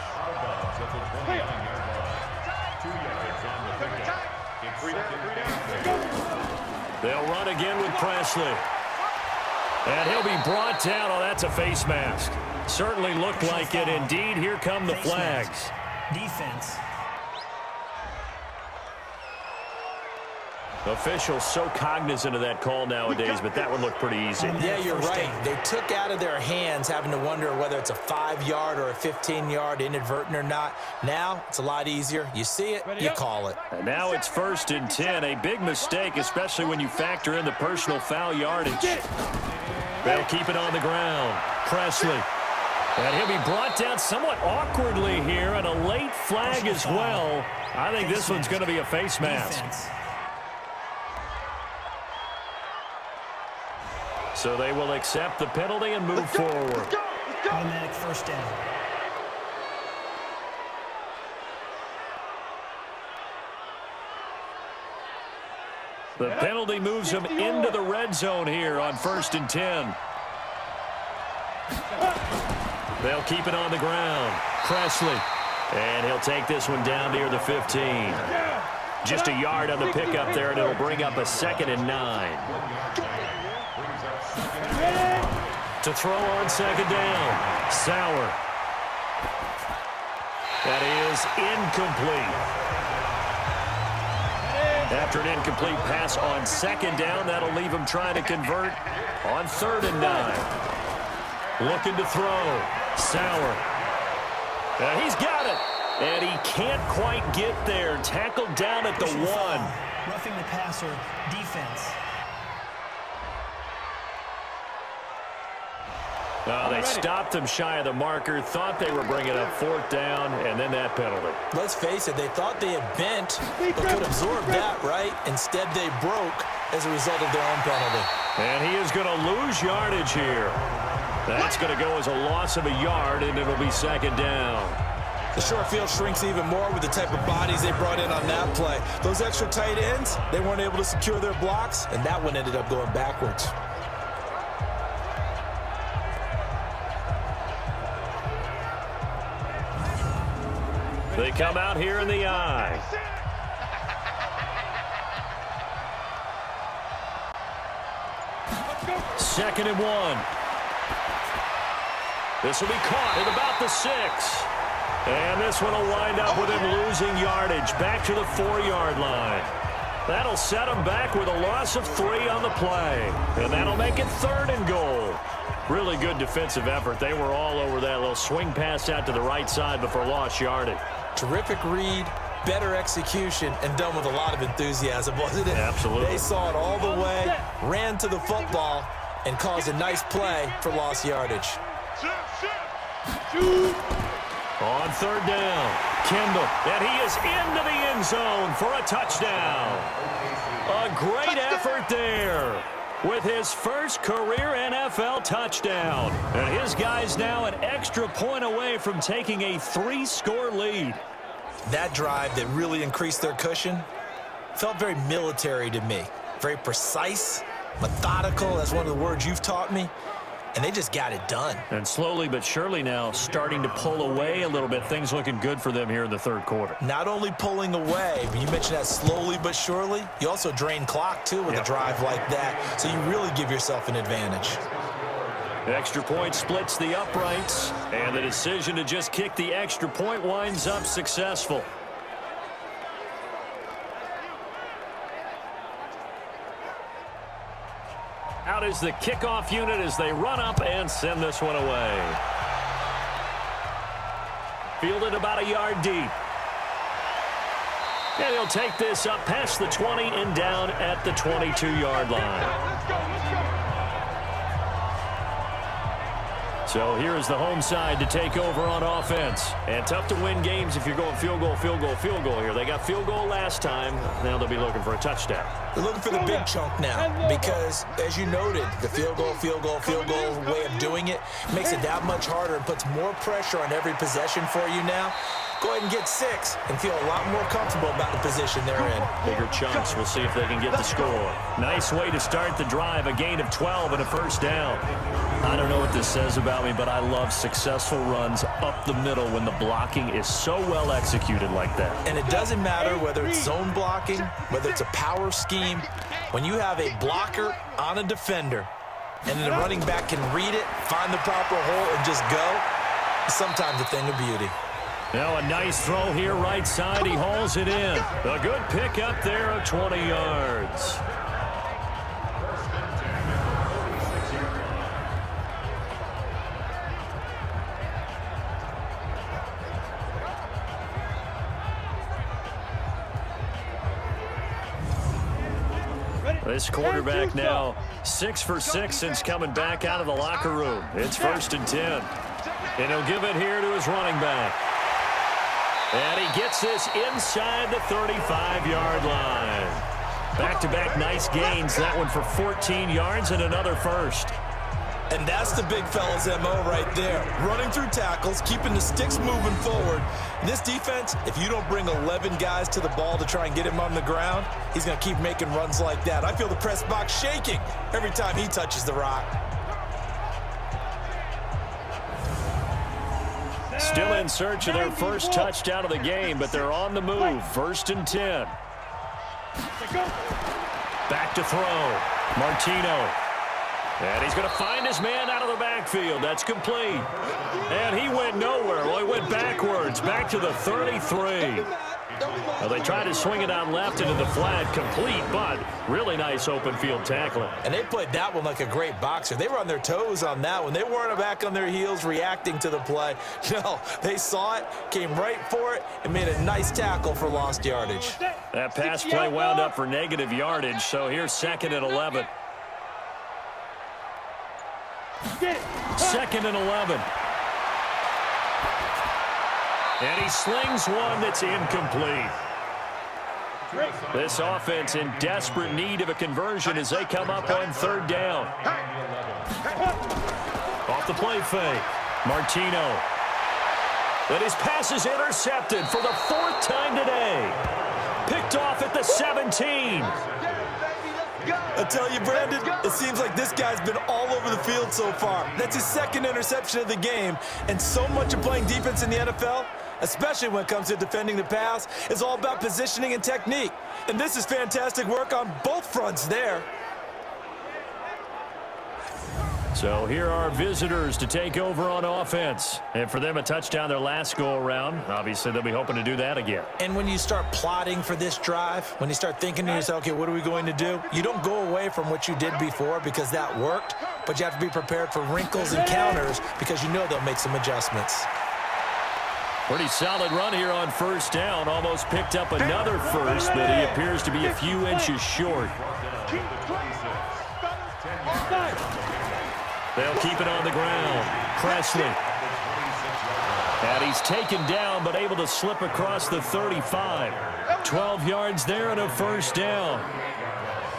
They'll run again with Presley. And he'll be brought down. Oh, that's a face mask. Certainly looked like it. Indeed, here come the flags. Defense. Officials so cognizant of that call nowadays, but that one looked pretty easy. Yeah, you're right. They took out of their hands having to wonder whether it's a 5-yard or a 15-yard inadvertent or not. Now, it's a lot easier. You see it, you call it. And now it's 1st and 10. A big mistake, especially when you factor in the personal foul yardage. They'll keep it on the ground. Presley. And he'll be brought down somewhat awkwardly here, and a late flag as well. I think this one's going to be a face mask. So they will accept the penalty and move forward. Automatic first down. The penalty moves them into the red zone here on 1st and 10. They'll keep it on the ground. Presley. And he'll take this one down near the 15. Just a yard on the pickup there, and it'll bring up a 2nd and 9. To throw on 2nd down. Sauer. That is incomplete. After an incomplete pass on 2nd down, that'll leave him trying to convert on 3rd and 9. Looking to throw. Sauer. He's got it. And he can't quite get there. Tackled down at the 1. Roughing the passer, defense. They stopped him shy of the marker, thought they were bringing up 4th down, and then that penalty. Let's face it, they thought they had bent, but could absorb that, right? Instead, they broke as a result of their own penalty. And he is going to lose yardage here. That's going to go as a loss of a yard, and it'll be 2nd down. The short field shrinks even more with the type of bodies they brought in on that play. Those extra tight ends, they weren't able to secure their blocks, and that one ended up going backwards. They come out here in the I. Second and 1. This will be caught at about the 6. And this one will wind up with him losing yardage back to the 4-yard line. That'll set him back with a loss of 3 on the play. And that'll make it 3rd and goal. Really good defensive effort. They were all over that little swing pass out to the right side before lost yardage. Terrific read, better execution, and done with a lot of enthusiasm, wasn't it? Absolutely. They saw it all the way, ran to the football, and caused a nice play for lost yardage. On 3rd down, Kendall, and he is into the end zone for a touchdown. A great effort there with his first career NFL touchdown. And his guys now an extra point away from taking a 3-score lead. That drive that really increased their cushion felt very military to me. Very precise, methodical, that's one of the words you've taught me. And they just got it done. And slowly but surely now starting to pull away a little bit. Things looking good for them here in the 3rd quarter. Not only pulling away, but you mentioned that slowly but surely. You also drain clock, too, with a drive like that. So you really give yourself an advantage. Extra point splits the uprights. And the decision to just kick the extra point winds up successful. Out is the kickoff unit as they run up and send this one away. Fielded about a yard deep. And he'll take this up past the 20 and down at the 22-yard line. So here is the home side to take over on offense. And tough to win games if you're going field goal, field goal, field goal here. They got field goal last time. Now they'll be looking for a touchdown. They're looking for the big chunk now because, as you noted, the field goal way of doing it makes it that much harder and puts more pressure on every possession for you now. Go ahead and get 6 and feel a lot more comfortable about the position they're in. Bigger chunks. We'll see if they can get the score. Nice way to start the drive. A gain of 12 and a first down. I don't know what this says about me, but I love successful runs up the middle when the blocking is so well executed like that. And it doesn't matter whether it's zone blocking, whether it's a power scheme. When you have a blocker on a defender and then the running back can read it, find the proper hole, and just go, it's sometimes a thing of beauty. Now a nice throw here right side. He hauls it in. A good pick up there of 20 yards. This quarterback now 6 for 6 since coming back out of the locker room. It's 1st and 10. And he'll give it here to his running back. And he gets this inside the 35-yard line. Back-to-back nice gains. That one for 14 yards and another first. And that's the big fella's MO right there. Running through tackles, keeping the sticks moving forward. This defense, if you don't bring 11 guys to the ball to try and get him on the ground, he's going to keep making runs like that. I feel the press box shaking every time he touches the rock. Still in search of their first touchdown of the game, but they're on the move. 1st and 10. Back to throw. Martino. And he's going to find his man out of the backfield. That's complete. And he went nowhere. Well, he went backwards, back to the 33. Well, they tried to swing it out left into the flat, complete, but really nice open field tackling. And they played that one like a great boxer. They were on their toes on that one. They weren't back on their heels reacting to the play. No, they saw it, came right for it, and made a nice tackle for lost yardage. That pass play wound up for negative yardage, so here's 2nd and 11. 2nd and 11. And he slings one that's incomplete. This offense in desperate need of a conversion as they come up on 3rd down. Off the play fake. Martino. But his pass is intercepted for the 4th time today. Picked off at the 17. I tell you, Brandon, it seems like this guy's been all over the field so far. That's his 2nd interception of the game. And so much of playing defense in the NFL, especially when it comes to defending the pass, is all about positioning and technique. And this is fantastic work on both fronts there. So here are visitors to take over on offense. And for them, a touchdown their last go-around. Obviously, they'll be hoping to do that again. And when you start plotting for this drive, when you start thinking to yourself, okay, what are we going to do? You don't go away from what you did before because that worked, but you have to be prepared for wrinkles and counters because you know they'll make some adjustments. Pretty solid run here on 1st down. Almost picked up another first, but he appears to be a few inches short. They'll keep it on the ground. Presley. And he's taken down, but able to slip across the 35. 12 yards there and a 1st down.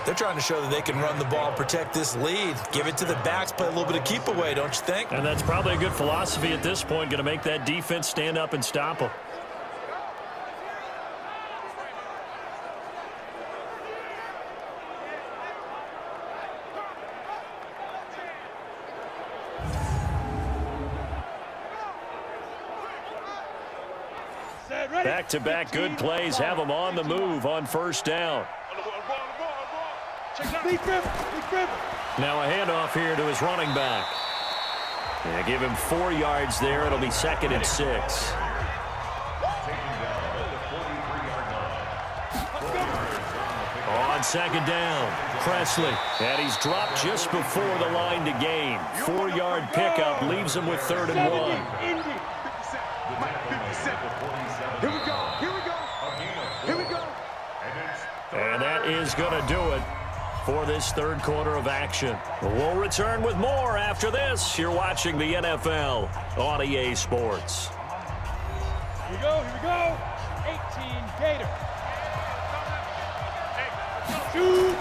They're trying to show that they can run the ball, protect this lead, give it to the backs, play a little bit of keep away, don't you think? And that's probably a good philosophy at this point, going to make that defense stand up and stop them. Back-to-back good plays have them on the move on 1st down. Now a handoff here to his running back. Yeah, give him 4 yards there. It'll be 2nd and 6. On 2nd down, Presley. And he's dropped just before the line to gain. 4-yard pickup leaves him with 3rd and 1. Here we go. And that is going to do it for this third quarter of action. We'll return with more after this. You're watching the NFL on EA Sports. Here we go, here we go. 18, Gator. Shoot.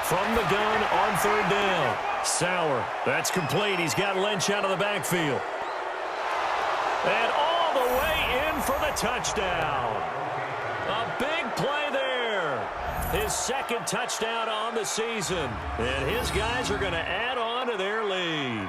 From the gun on third down. Sauer, that's complete. He's got Lynch out of the backfield. And all the way in for the touchdown. A big play there. His second touchdown on the season. And his guys are going to add on to their lead.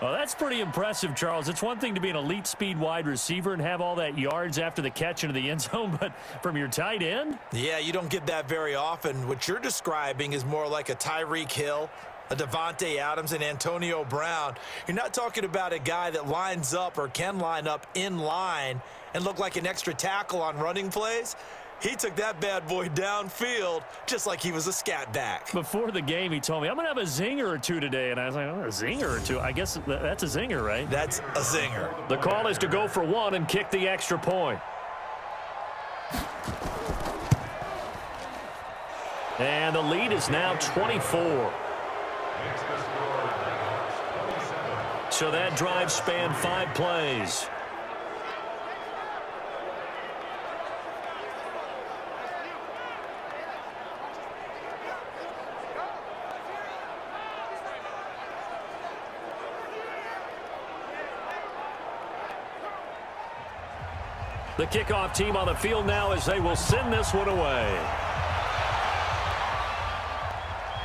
Well, that's pretty impressive, Charles. It's one thing to be an elite speed wide receiver and have all that yards after the catch into the end zone, but from your tight end? Yeah, you don't get that very often. What you're describing is more like a Tyreek Hill, a Devontae Adams, and Antonio Brown. You're not talking about a guy that lines up or can line up in line and look like an extra tackle on running plays. He took that bad boy downfield just like he was a scat back. Before the game, he told me, I'm going to have a zinger or two today. And I was like, oh, a zinger or two? I guess that's a zinger, right? That's a zinger. The call is to go for one and kick the extra point. And the lead is now 24. So that drive spanned 5 plays. The kickoff team on the field now as they will send this one away.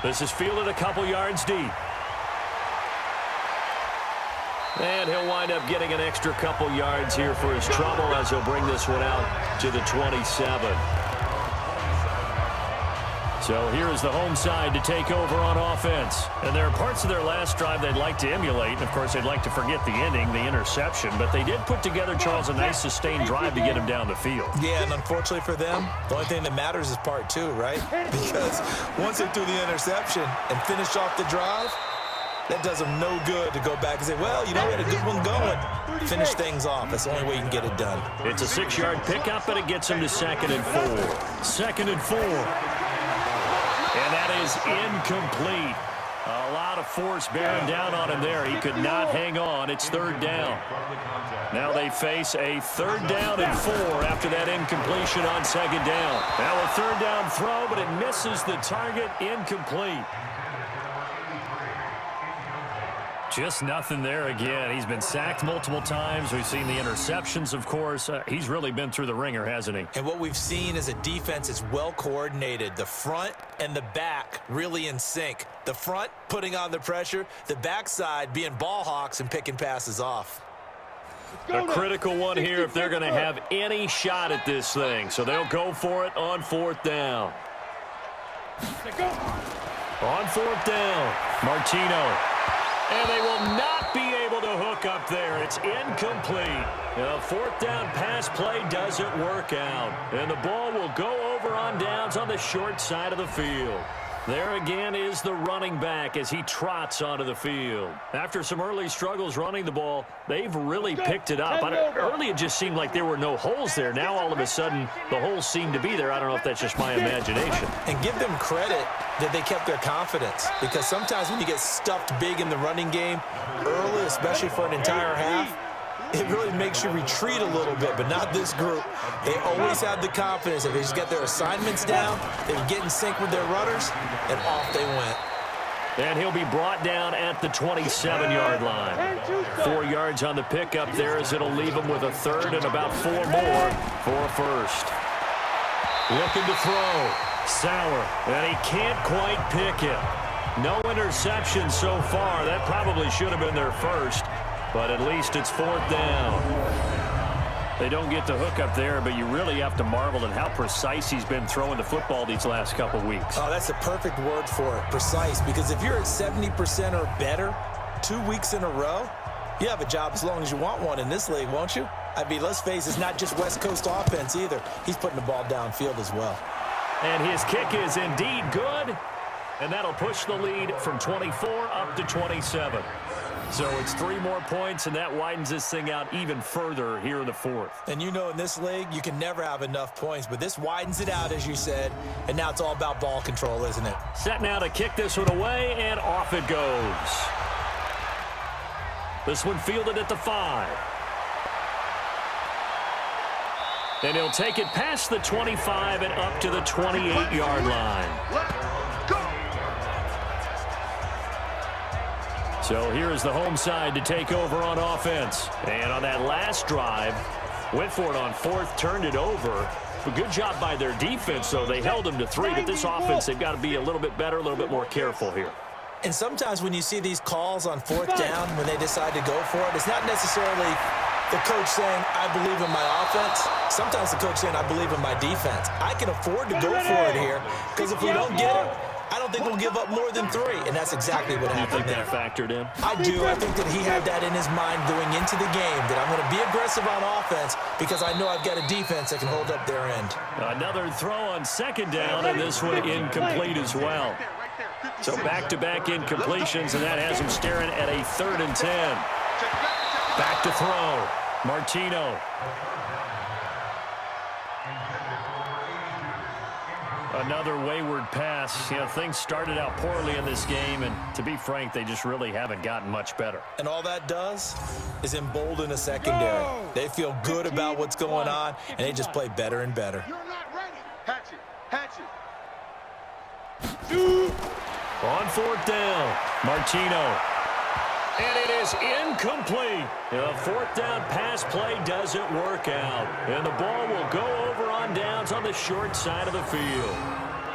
This is fielded a couple yards deep. And he'll wind up getting an extra couple yards here for his trouble as he'll bring this one out to the 27. So here is the home side to take over on offense. And there are parts of their last drive they'd like to emulate. And, of course, they'd like to forget the ending, the interception. But they did put together, Charles, a nice sustained drive to get him down the field. Yeah, and unfortunately for them, the only thing that matters is part 2, right? Because once they threw the interception and finished off the drive, that does them no good to go back and say, well, you know, we had a good one going. Finish things off. That's the only way you can get it done. It's a 6-yard pickup, and it gets him to 2nd and 4. 2nd and 4. And that is incomplete. A lot of force bearing down on him there. He could not hang on. It's 3rd down. Now they face a 3rd down and 4 after that incompletion on 2nd down. Now a 3rd down throw, but it misses the target. Incomplete. Just nothing there again. He's been sacked multiple times. We've seen the interceptions, of course. He's really been through the ringer, hasn't he? And what we've seen is a defense that's well coordinated. The front and the back really in sync. The front putting on the pressure. The backside being ball hawks and picking passes off. A critical one here if they're going to have any shot at this thing. So they'll go for it on 4th down. On 4th down, Martino. And they will not be able to hook up there. It's incomplete. The 4th down pass play doesn't work out. And the ball will go over on downs on the short side of the field. There again is the running back as he trots onto the field. After some early struggles running the ball, they've really picked it up. Early it just seemed like there were no holes there. Now all of a sudden the holes seem to be there. I don't know if that's just my imagination. And give them credit that they kept their confidence, because sometimes when you get stuffed big in the running game early, especially for an entire half, it really makes you retreat a little bit, but not this group. They always have the confidence that they just get their assignments down, they would get in sync with their runners, and off they went. And he'll be brought down at the 27-yard line. 4 yards on the pickup there as it'll leave him with a 3rd and about 4 more for a 1st. Looking to throw. Sauer, and he can't quite pick it. No interception so far. That probably should have been their 1st, but at least it's 4th down. They don't get the hook up there, but you really have to marvel at how precise he's been throwing the football these last couple weeks. Oh, that's the perfect word for it, precise, because if you're at 70% or better 2 weeks in a row, you have a job as long as you want one in this league, won't you? I mean, let's face it, it's not just West Coast offense either. He's putting the ball downfield as well. And his kick is indeed good, and that'll push the lead from 24 up to 27. So it's 3 more points, and that widens this thing out even further here in the fourth. And you know in this league, you can never have enough points, but this widens it out, as you said, and now it's all about ball control, isn't it? Set now to kick this one away, and off it goes. This one fielded at the 5. And he'll take it past the 25 and up to the 28-yard line. So here is the home side to take over on offense. And on that last drive, went for it on 4th, turned it over. A good job by their defense, though. They held them to 3, but this offense, they've got to be a little bit better, a little bit more careful here. And sometimes when you see these calls on 4th down, when they decide to go for it, it's not necessarily the coach saying, I believe in my offense. Sometimes the coach saying, I believe in my defense. I can afford to go for it here, because if we don't get it, I don't think we'll give up more than 3, and that's exactly what happened there. You think that factored in? I do. I think that he had that in his mind going into the game, that I'm going to be aggressive on offense because I know I've got a defense that can hold up their end. Another throw on 2nd down, and this one incomplete as well. So back-to-back incompletions, and that has him staring at a 3rd and 10. Back to throw. Martino. Another wayward pass. You know, things started out poorly in this game, and to be frank, they just really haven't gotten much better. And all that does is embolden a secondary. They feel good about what's going on, and they just play better and better. You're not ready. Hatch it. Hatch it. On 4th down, Martino. And it is incomplete. The 4th down pass play doesn't work out. And the ball will go over on downs on the short side of the field.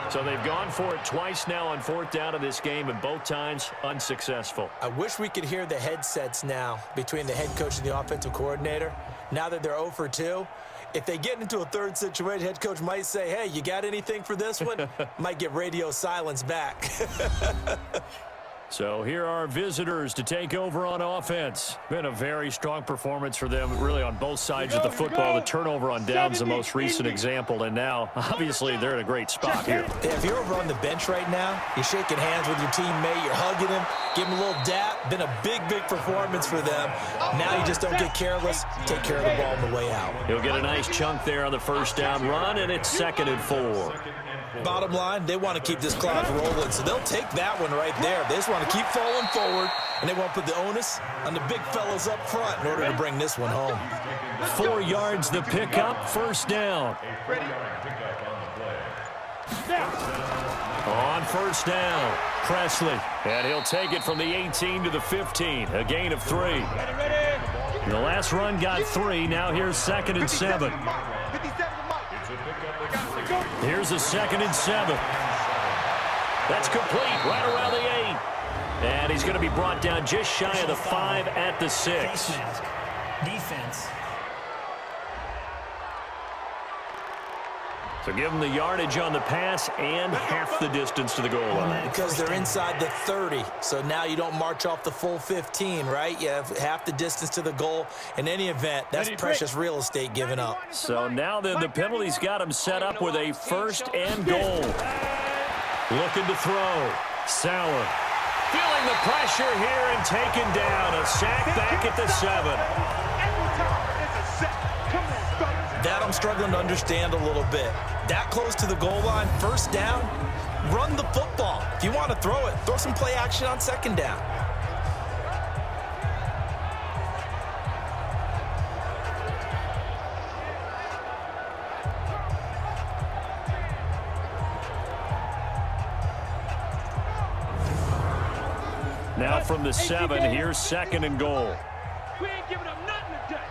So they've gone for it twice now on 4th down in this game, and both times unsuccessful. I wish we could hear the headsets now between the head coach and the offensive coordinator. Now that they're 0 for 2, if they get into a 3rd situation, head coach might say, hey, you got anything for this one? Might get radio silence back. So here are visitors to take over on offense. Been a very strong performance for them, really on both sides of the football. The turnover on downs the most recent example, and now, obviously, they're in a great spot here. Yeah, if you're over on the bench right now, you're shaking hands with your teammate, you're hugging him, give him a little dap. Been a big, big performance for them. Now you just don't get careless. Take care of the ball on the way out. He'll get a nice chunk there on the 1st down run, and it's 2nd and 4. Bottom line, they want to keep this clock rolling, so they'll take that one right there. They just want to keep falling forward, and they want to put the onus on the big fellas up front in order to bring this one home. 4 yards the pickup, 1st down. On 1st down, Presley, and he'll take it from the 18 to the 15, a gain of 3. The last run got 3, now here's 2nd and 7. Here's a 2nd and 7. That's complete right around the 8. And he's going to be brought down just shy of the 5 at the 6. Face mask. Defense. So give them the yardage on the pass and half the distance to the goal line. Because they're inside the 30, so now you don't march off the full 15, right? You have half the distance to the goal. In any event, that's precious real estate given up. So now then the penalty's got him set up with a 1st and goal. Looking to throw. Sauer feeling the pressure here and taken down. A sack back at the 7. That I'm struggling to understand a little bit. That close to the goal line, 1st down, run the football. If you want to throw it, throw some play action on 2nd down. Now from the 7, here's 2nd and goal. We ain't giving up nothing today.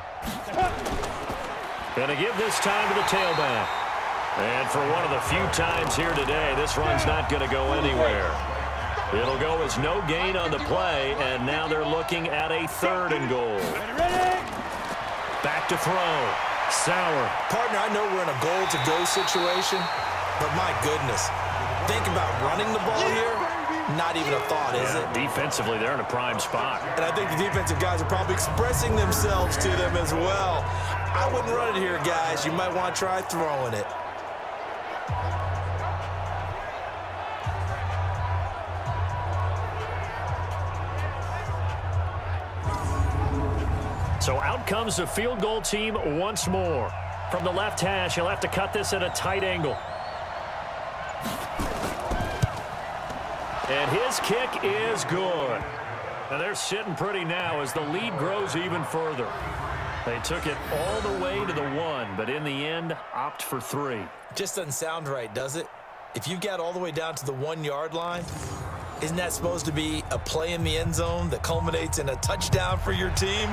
Gonna give this time to the tailback. And for one of the few times here today, this run's not going to go anywhere. It'll go as no gain on the play, and now they're looking at a 3rd and goal. Back to throw. Sauer. Partner, I know we're in a goal-to-go situation, but my goodness, think about running the ball here. Not even a thought, is it? Defensively, they're in a prime spot. And I think the defensive guys are probably expressing themselves to them as well. I wouldn't run it here, guys. You might want to try throwing it. So out comes the field goal team once more. From the left hash, he'll have to cut this at a tight angle. And his kick is good. And they're sitting pretty now as the lead grows even further. They took it all the way to the 1, but in the end, opt for 3. Just doesn't sound right, does it? If you got all the way down to the 1-yard line, isn't that supposed to be a play in the end zone that culminates in a touchdown for your team?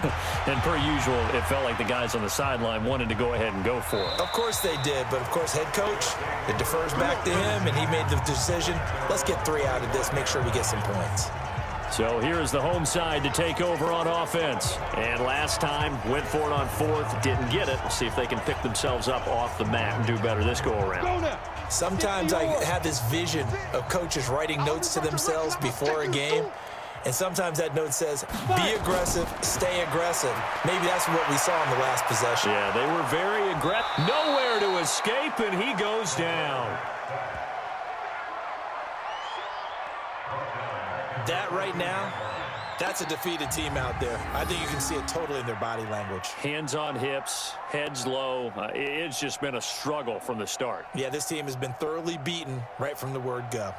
And per usual, it felt like the guys on the sideline wanted to go ahead and go for it. Of course they did, but of course head coach, it defers back to him, and he made the decision. Let's get 3 out of this, make sure we get some points. So here's the home side to take over on offense. And last time, went for it on 4th, didn't get it. We'll see if they can pick themselves up off the mat and do better this go-around. Sometimes I have this vision of coaches writing notes to themselves before a game, and sometimes that note says, be aggressive, stay aggressive. Maybe that's what we saw in the last possession. Yeah, they were very aggressive. Nowhere to escape, and he goes down. That right now, that's a defeated team out there. I think you can see it totally in their body language. Hands on hips, heads low. It's just been a struggle from the start. Yeah, this team has been thoroughly beaten right from the word go.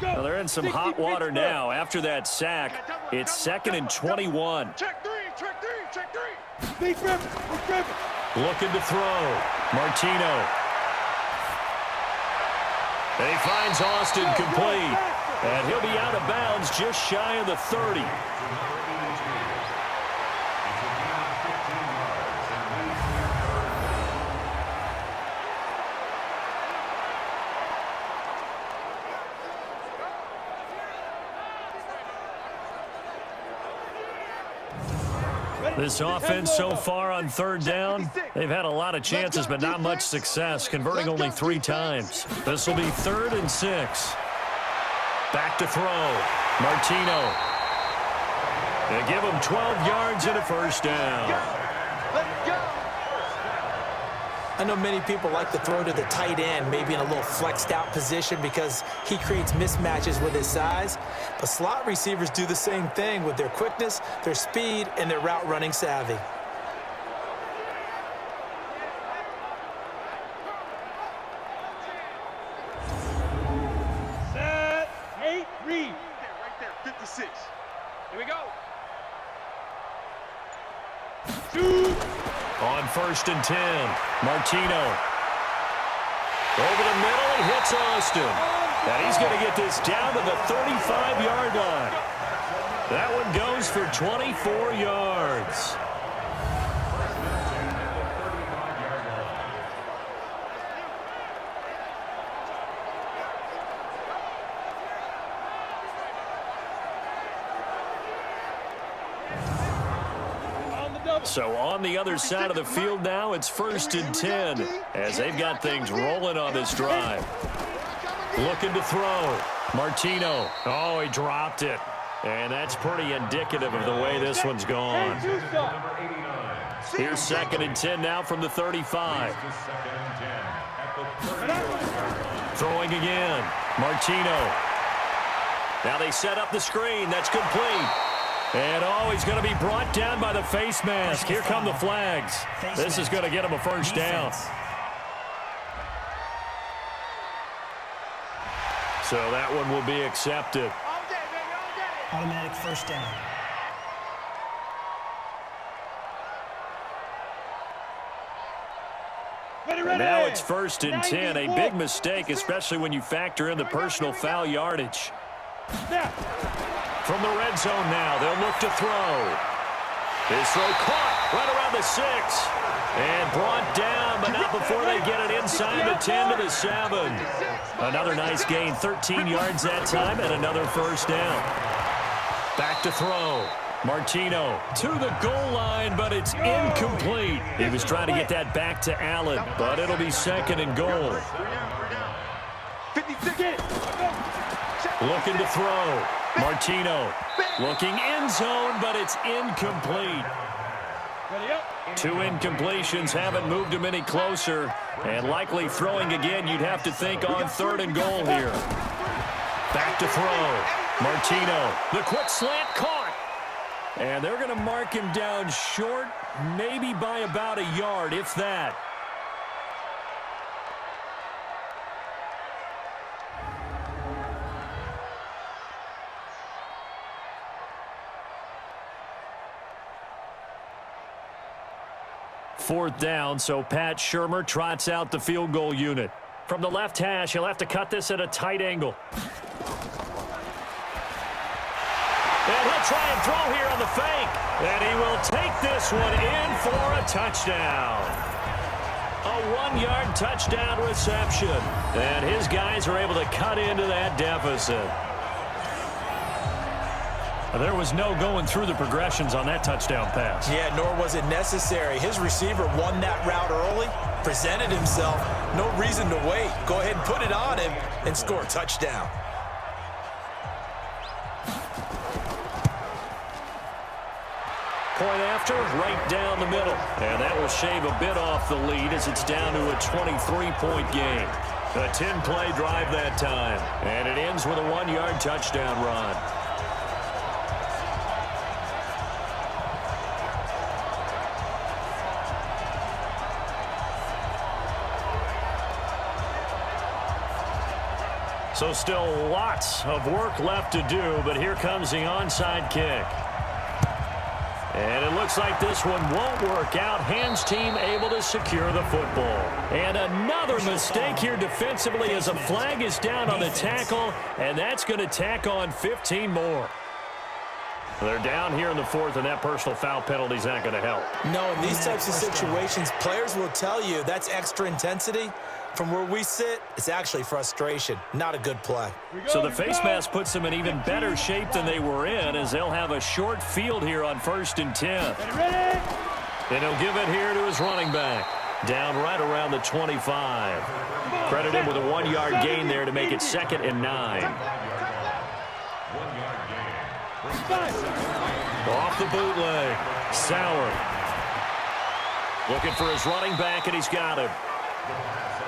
Well, they're in some hot water now. After that sack, it's 2nd and 21. Check 3, check 3, check 3. Big Griffin, Big Griffin. Looking to throw. Martino. And he finds Austin complete. And he'll be out of bounds just shy of the 30. This offense so far on 3rd down, they've had a lot of chances, but not much success, converting only 3 times. This will be 3rd and 6. Back to throw. Martino. They give him 12 yards and a first down. Let's go. I know many people like to throw to the tight end, maybe in a little flexed out position because he creates mismatches with his size. But slot receivers do the same thing with their quickness, their speed, and their route running savvy. Set, 8, read. Right there, 56. Here we go. Shoot. On 1st and 10, Martino. Over the middle, he hits Austin. And he's going to get this down to the 35-yard line. That one goes for 24 yards. So on the other side of the field now, it's 1st and 10 as they've got things rolling on this drive. Looking to throw. Martino. Oh, he dropped it. And that's pretty indicative of the way this one's gone. Here's 2nd and 10 now from the 35. Throwing again. Martino. Now they set up the screen. That's complete. And, oh, he's going to be brought down by the face mask. Here come the flags. This is going to get him a first down. So that one will be accepted. Automatic first down. And now it's 1st and 10. A big mistake, especially when you factor in the personal foul yardage. From the red zone now, they'll look to throw. This throw caught right around the 6. And brought down, but not before they get it inside the 10 to the 7. Another nice gain, 13 yards that time, and another first down. Back to throw. Martino to the goal line, but it's incomplete. He was trying to get that back to Allen, but it'll be 2nd and goal. Looking to throw. Martino looking end zone, but it's incomplete. Ready up. 2 incompletions haven't moved him any closer. And likely throwing again, you'd have to think on 3rd and goal here. Back to throw. Martino, the quick slant caught. And they're going to mark him down short, maybe by about a yard, if that. Fourth down, so Pat Shurmur trots out the field goal unit. From the left hash, he'll have to cut this at a tight angle. And he'll try and throw here on the fake. And he will take this one in for a touchdown. A 1-yard touchdown reception. And his guys are able to cut into that deficit. There was no going through the progressions on that touchdown pass. Yeah, nor was it necessary. His receiver won that route early, presented himself. No reason to wait. Go ahead and put it on him and score a touchdown. Point after, right down the middle. And that will shave a bit off the lead as it's down to a 23-point game. A 10-play drive that time. And it ends with a 1-yard touchdown run. So still lots of work left to do, but here comes the onside kick. And it looks like this one won't work out. Hands team able to secure the football. And another mistake here defensively as a flag is down on the tackle, and that's going to tack on 15 more. They're down here in the 4th, and that personal foul penalty is not going to help. No, in these types of situations, players will tell you that's extra intensity. From where we sit, it's actually frustration. Not a good play. So the face mask puts them in even better shape than they were in as they'll have a short field here on 1st and 10. And he'll give it here to his running back. Down right around the 25. Credit him with a 1-yard gain there to make it 2nd and 9. Off the bootleg. Sauer. Looking for his running back, and he's got him.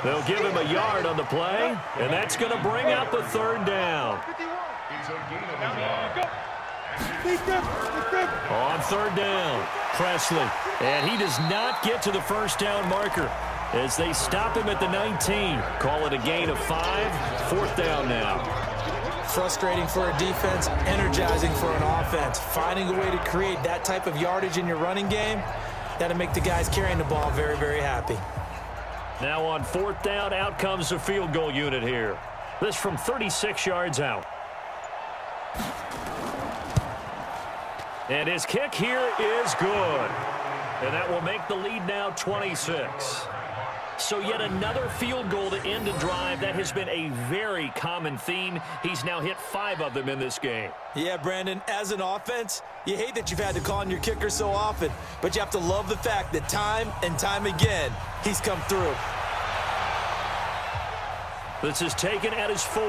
They'll give him a yard on the play, and that's going to bring up a 3rd down. On 3rd down, Presley. And he does not get to the 1st down marker as they stop him at the 19. Call it a gain of 5. 4th down now. Frustrating for a defense, energizing for an offense. Finding a way to create that type of yardage in your running game, that'll make the guys carrying the ball very, very happy. Now on 4th down, out comes the field goal unit here. This from 36 yards out. And his kick here is good. And that will make the lead now 26. So yet another field goal to end a drive. That has been a very common theme. He's now hit 5 of them in this game. Yeah, Brandon, as an offense, you hate that you've had to call on your kicker so often, but you have to love the fact that time and time again, he's come through. This is taken at his 4.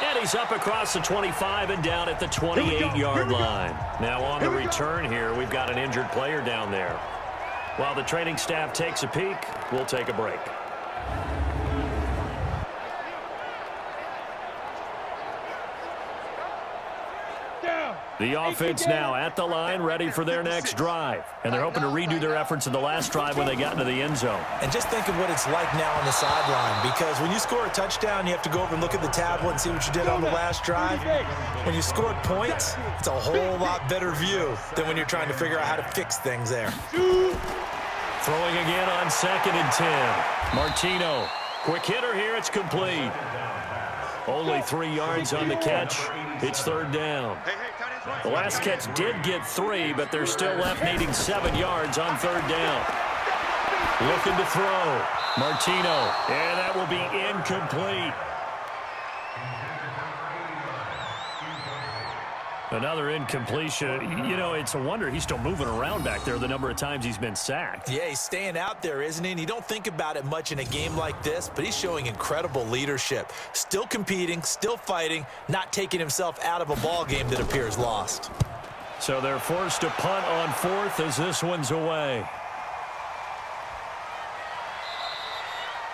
And he's up across the 25 and down at the 28-yard line. Now on the return here, we've got an injured player down there. While the training staff takes a peek, we'll take a break. The offense now at the line, ready for their next drive. And they're hoping to redo their efforts in the last drive when they got into the end zone. And just think of what it's like now on the sideline, because when you score a touchdown, you have to go over and look at the tablet and see what you did on the last drive. When you scored points, it's a whole lot better view than when you're trying to figure out how to fix things there. Throwing again on 2nd and 10. Martino, quick hitter here, it's complete. Only 3 yards on the catch. It's 3rd down. The last catch did get 3, but they're still left needing 7 yards on 3rd down. Looking to throw. Martino, and that will be incomplete. Another incompletion. You know, it's a wonder he's still moving around back there the number of times he's been sacked. Yeah, he's staying out there, isn't he? And you don't think about it much in a game like this, but he's showing incredible leadership. Still competing, still fighting, not taking himself out of a ball game that appears lost. So they're forced to punt on fourth as this one's away.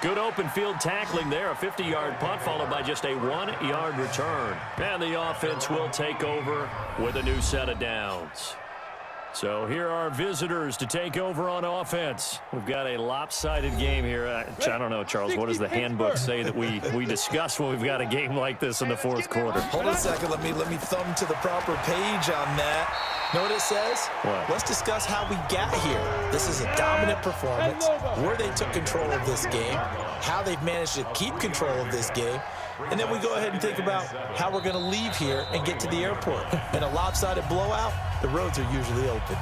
Good open field tackling there. A 50-yard punt followed by just a 1-yard return. And the offense will take over with a new set of downs. So here are visitors to take over on offense. We've got a lopsided game here. I don't know, Charles, what does the handbook say that we discuss when we've got a game like this in the fourth quarter? Hold on a second. Let me thumb to the proper page on that. Know what it says? What? Let's discuss how we got here. This is a dominant performance, where they took control of this game, how they've managed to keep control of this game, and then we go ahead and think about how we're going to leave here and get to the airport. In a lopsided blowout, the roads are usually open.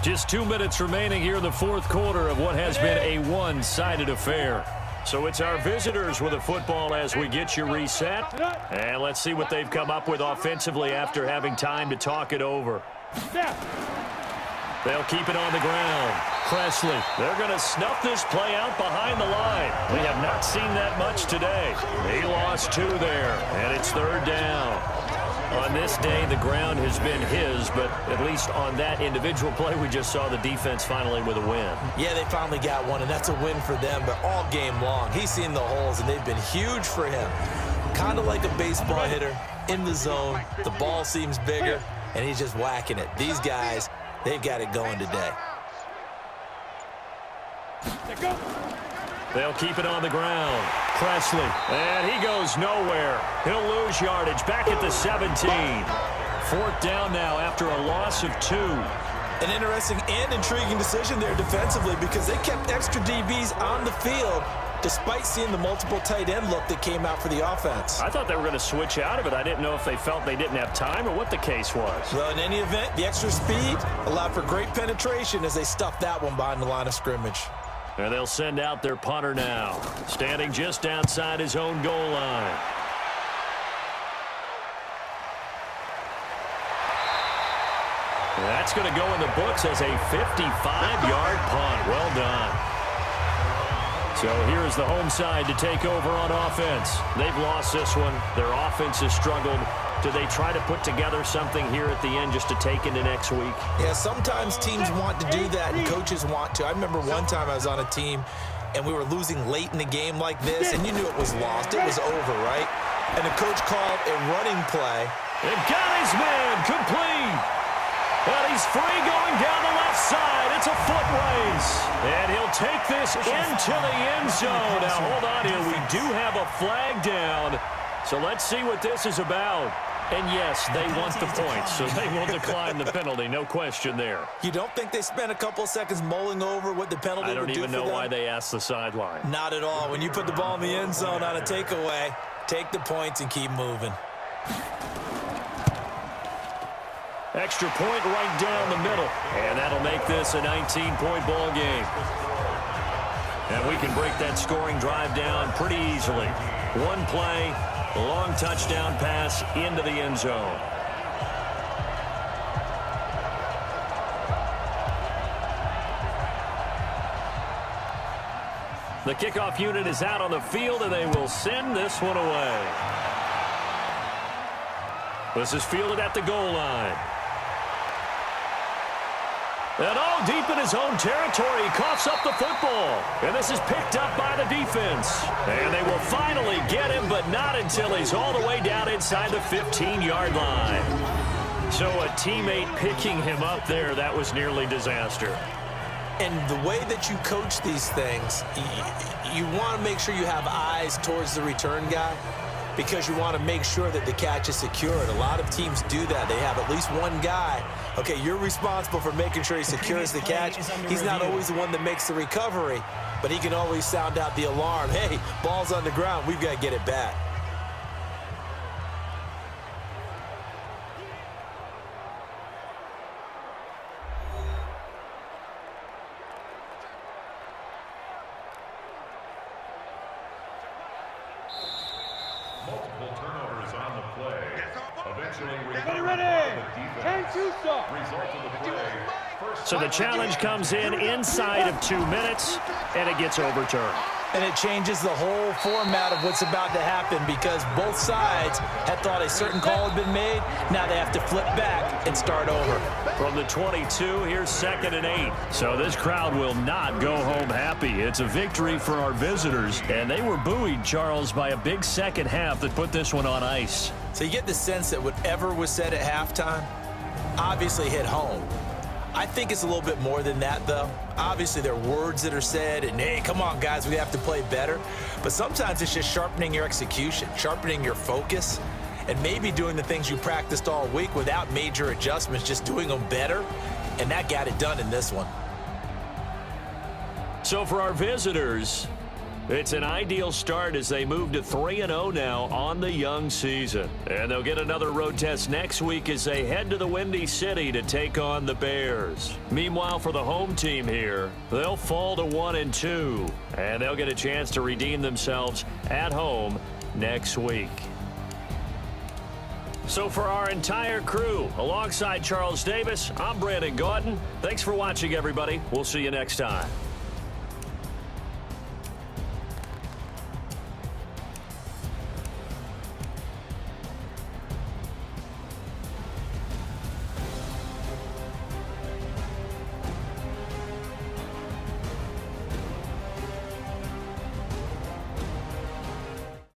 Just 2 minutes remaining here in the fourth quarter of what has been a one-sided affair. So it's our visitors with the football as we get you reset. And let's see what they've come up with offensively after having time to talk it over. They'll keep it on the ground. Presley, they're going to snuff this play out behind the line. We have not seen that much today. They lost 2 there, and it's third down. On this day, the ground has been his, but at least on that individual play, we just saw the defense finally with a win. Yeah, they finally got one, and that's a win for them, but all game long, he's seen the holes, and they've been huge for him. Kind of like a baseball hitter in the zone. The ball seems bigger, and he's just whacking it. These guys, they've got it going today. They'll keep it on the ground. Presley, and he goes nowhere. He'll lose yardage back at the 17. Fourth down now after a loss of 2. An interesting and intriguing decision there defensively because they kept extra DBs on the field despite seeing the multiple tight end look that came out for the offense. I thought they were going to switch out of it. I didn't know if they felt they didn't have time or what the case was. Well, in any event, the extra speed allowed for great penetration as they stuffed that one behind the line of scrimmage. And they'll send out their punter now, standing just outside his own goal line. That's going to go in the books as a 55-yard punt. Well done. So here's the home side to take over on offense. They've lost this one. Their offense has struggled. Do they try to put together something here at the end just to take into next week? Yeah, sometimes teams want to do that and coaches want to. I remember one time I was on a team and we were losing late in the game like this, and you knew it was lost. It was over, right? And the coach called a running play. They've got his man complete. Well, he's free going down the left side. It's a foot race. And he'll take this into the end zone. Now, hold on here. We do have a flag down. So let's see what this is about. And yes, they want the points, so they will decline the penalty. No question there. You don't think they spent a couple of seconds mulling over what the penalty would do for them? I don't even know why they asked the sideline. Not at all. When you put the ball in the end zone on a takeaway, take the points and keep moving. Extra point right down the middle. And that'll make this a 19-point ball game. And we can break that scoring drive down pretty easily. One play, a long touchdown pass into the end zone. The kickoff unit is out on the field, and they will send this one away. This is fielded at the goal line. And all deep in his own territory, he coughs up the football. And this is picked up by the defense. And they will finally get him, but not until he's all the way down inside the 15-yard line. So a teammate picking him up there, that was nearly disaster. And the way that you coach these things, you want to make sure you have eyes towards the return guy because you want to make sure that the catch is secured. A lot of teams do that. They have at least one guy. Okay, you're responsible for making sure he secures the catch. He's not always the one that makes the recovery, but he can always sound out the alarm. Hey, ball's on the ground. We've got to get it back. Multiple turnovers on the play. Eventually, ready. 10-2 So the challenge comes in inside of 2 minutes, and it gets overturned. And it changes the whole format of what's about to happen because both sides had thought a certain call had been made. Now they have to flip back and start over. From the 22, here's 2nd and 8. So this crowd will not go home happy. It's a victory for our visitors, and they were buoyed, Charles, by a big second half that put this one on ice. So you get the sense that whatever was said at halftime obviously hit home. I think it's a little bit more than that, though. Obviously, there are words that are said, and, hey, come on, guys, we have to play better. But sometimes it's just sharpening your execution, sharpening your focus, and maybe doing the things you practiced all week without major adjustments, just doing them better, and that got it done in this one. So for our visitors, it's an ideal start as they move to 3-0 now on the young season. And they'll get another road test next week as they head to the Windy City to take on the Bears. Meanwhile, for the home team here, they'll fall to 1-2, and they'll get a chance to redeem themselves at home next week. So for our entire crew, alongside Charles Davis, I'm Brandon Gautin. Thanks for watching, everybody. We'll see you next time.